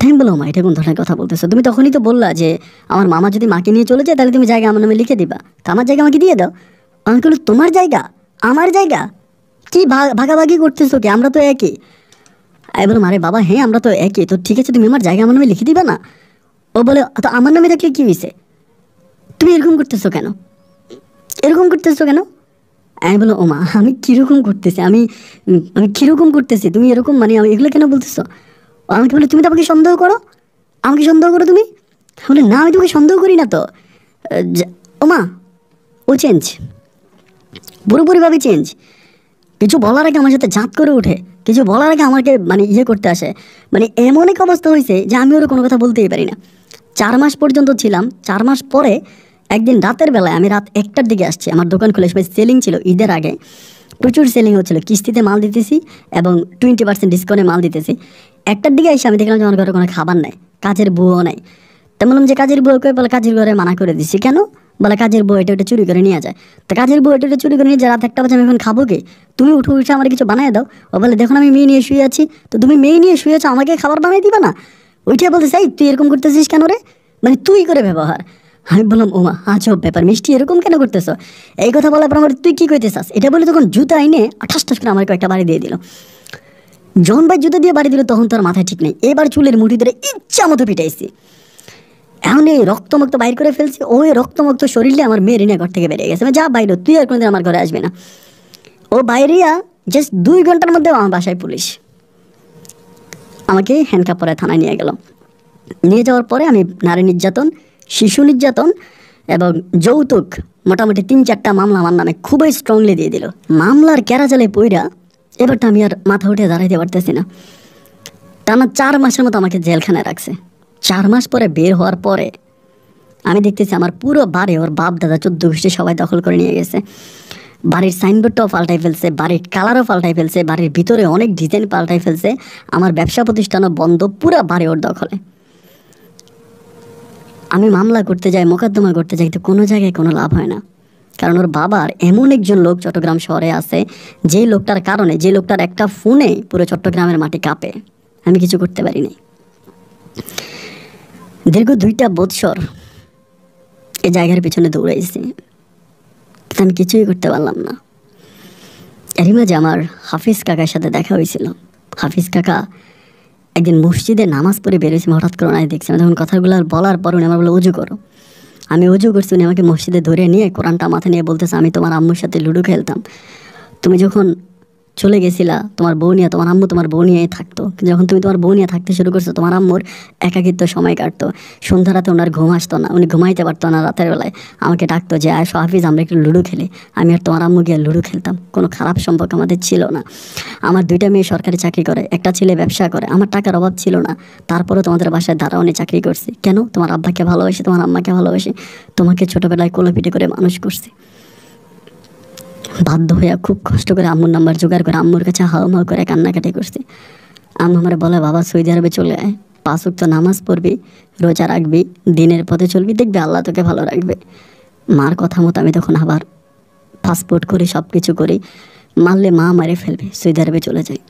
তাই বলো মা এটা কোন ধরনের কথা বলতেছো, তুমি তখনই তো বললা যে আমার মামা যদি মাকে নিয়ে চলে যায় তাহলে তুমি জায়গা আমার নামে লিখে দিবা, তো আমার জায়গা আমাকে দিয়ে দাও। আমি বললো তোমার জায়গা আমার জায়গা কি ভাগাভাগি করতেছো কি, আমরা তো একই। আমি বললাম আরে বাবা হ্যাঁ আমরা তো একই, তো ঠিক আছে তুমি আমার জায়গা আমার নামে লিখে দিবা না। ও বলে তো আমার নামে থাকলে কী হয়েছে, তুমি এরকম করতেছো কেন, আমি বলো ও মা আমি কীরকম করতেছি, আমি কীরকম করতেছি, তুমি এরকম মানে এগুলো কেন বলতেছো। আমাকে বলে তুমি তো আমাকে সন্দেহ করো তুমি। বলে না আমি তোমাকে সন্দেহ করি না তো। ও মা ও চেঞ্জ, পুরোপুরিভাবে চেঞ্জ। কিছু বলার আগে আমার সাথে জাত করে ওঠে, কিছু বলার আগে আমাকে মানে ইয়ে করতে আসে। মানে এমন এক অবস্থা হয়েছে যে আমি ওরা কোনো কথা বলতেই পারি না। 4 মাস পর্যন্ত ছিলাম। 4 মাস পরে একদিন রাতের বেলায়, আমি রাত 1টার দিকে আসছি, আমার দোকান খুলে সবাই সেলিং ছিল ঈদের আগে, প্রচুর সেলিং হচ্ছিলো, কিস্তিতে মাল দিতেছি এবং 20% ডিসকাউন্টে মাল দিতেছি। 1টার দিকে এসে আমি দেখলাম যে আমার ঘরে কোনো খাবার নাই, কাজের বউও নাই। তা বললাম যে কাজের বউকে, বলে কাজের ঘরে মানা করে দিচ্ছি। কেন? বলে কাজের বউ এটা চুরি করে নিয়ে যায়। তো কাজের বউ এটা চুরি করে নিয়ে যায়, রাত 1টা বাজে আমি এখন খাবো কি? তুমি উঠে উঠে আমার কিছু বানায় দাও। ও বলে দেখুন আমি মেয়ে নিয়ে শুয়ে আছি, তো তুমি মেয়ে নিয়ে শুয়ে আছো, আমাকে খাবার বানাই দিবা না? ওইটা বলতে চাই তুই এরকম করতেছিস কেন রে? মানে তুই করে ব্যবহার। আমি বললাম ওমা আজব ব্যাপার, মিষ্টি এরকম কেন করতেছ? এই কথা বলার পর আমার তুই কী কইতেছাস এটা বলে তখন জুতা এনে ঠাস ঠাস করে আমার কয়েকটা বাড়ি দিয়ে দিল। যখন ভাই জুতো দিয়ে বাড়ি দিল তখন তোর মাথায় ঠিক নেই, এবার চুলের মুঠি ধরে ইচ্ছা মতো পিটাইছি। এখন এই রক্তমুক্ত বাইর করে ফেলছি, ওই রক্তমুক্ত শরীরে আমার মেয়ের নিয়ে ঘর থেকে বেরিয়ে গেছে। যা বাইরে, তুই আর কোনোদিন আমার ঘরে আসবে না। ও বাইরিয়া জাস্ট 2 ঘন্টার মধ্যে আমার বাসায় পুলিশ আমাকে হ্যান্ডকাপ পরে থানায় নিয়ে গেল। নিয়ে যাওয়ার পরে আমি নারী নির্যাতন, শিশু নির্যাতন এবং যৌতুক মোটামুটি 3-4টা মামলা আমার নামে খুবই স্ট্রংলি দিয়ে দিল। মামলার ক্যারাজালে পইরা এবার তো আমি আর মাথা উঠে দাঁড়াইতে পারতেছি না। টানা 4 মাসের মতো আমাকে জেলখানায় রাখছে। 4 মাস পরে বের হওয়ার পরে আমি দেখতেছি আমার পুরো বাড়ি ওর বাপ দাদা 14 গোষ্ঠী সবাই দখল করে নিয়ে গেছে। বাড়ির সাইনবোর্ডটাও পাল্টাই ফেলছে, বাড়ির কালারও পাল্টাই ফেলছে, বাড়ির ভিতরে অনেক ডিজাইন পাল্টাই ফেলছে, আমার ব্যবসা প্রতিষ্ঠানও বন্ধ, পুরো বাড়ি ওর দখলে। আমি মামলা করতে যাই, মোকদ্দমা করতে যাই, কিন্তু কোনো জায়গায় কোনো লাভ হয় না। কারণ ওর বাবার এমন একজন লোক চট্টগ্রাম শহরে আছে, যে লোকটার কারণে, যে লোকটার একটা ফোনে পুরো চট্টগ্রামের মাটি কাঁপে। আমি কিছু করতে পারিনি। দীর্ঘ 2টা বৎসর এই জায়গার পিছনে দৌড়াইছি, আমি কিছুই করতে পারলাম না। এরই মাঝে আমার হাফিজ কাকার সাথে দেখা হয়েছিল। হাফিজ কাকা একদিন মসজিদে নামাজ পড়ে বেরোয়েছি, হঠাৎ করে ওনায় দেখছি। আমি তখন কথাগুলো বলার পর উনি আমার বলে উজু করো। আমি উজু করছি, উনি আমাকে মসজিদে ধরে নিয়ে কোরআনটা মাথায় নিয়ে বলতেছে আমি তোমার আম্মুর সাথে লুডো খেলতাম, তুমি যখন চলে গেছিলা তোমার বউ নিয়ে, তোমার আম্মু তোমার বউ নিয়েই থাকতো, যখন তুমি তোমার বউ নিয়ে থাকতে শুরু করছো তোমার আম্মুর একাকিত্ব সময় কাটতো। সন্ধ্যা রাতে ওনার ঘুম আসতো না, উনি ঘুমাইতে পারতো না। রাতের বেলায় আমাকে ডাকতো যে আসো হাফিজ আমরা একটু লুডো খেলি। আমি আর তোমার আম্মু গিয়ে লুডো খেলতাম। কোনো খারাপ সম্পর্ক আমাদের ছিল না। আমার 2টা মেয়ে সরকারি চাকরি করে, একটা ছেলে ব্যবসা করে। আমার টাকার অভাব ছিল না, তারপরেও তোমাদের বাসায় দাঁড়াওনি চাকরি করছি। কেন? তোমার আব্বাকে ভালোবাসি, তোমার আম্মাকে ভালোবাসি, তোমাকে ছোটোবেলায় কোলে-পিঠে করে মানুষ করছি। বাধ্য হয়ে খুব কষ্ট করে আম্মুর নাম্বার জোগাড় করে আম্মুর কাছে হাওমাও করে কান্নাকাটি করছি। আম্মু আমার বলে বাবা সৌদি আরবে চলে আয়, 5 ওয়াক্ত নামাজ পড়বি, রোজা রাখবি, দিনের পথে চলবি, দেখবি আল্লাহ তোকে ভালো রাখবে। মার কথা মতো আমি তখন আবার পাসপোর্ট করি, সব কিছু করি। মারলে মা মারে ফেলবে, সৌদি আরবে চলে যাই।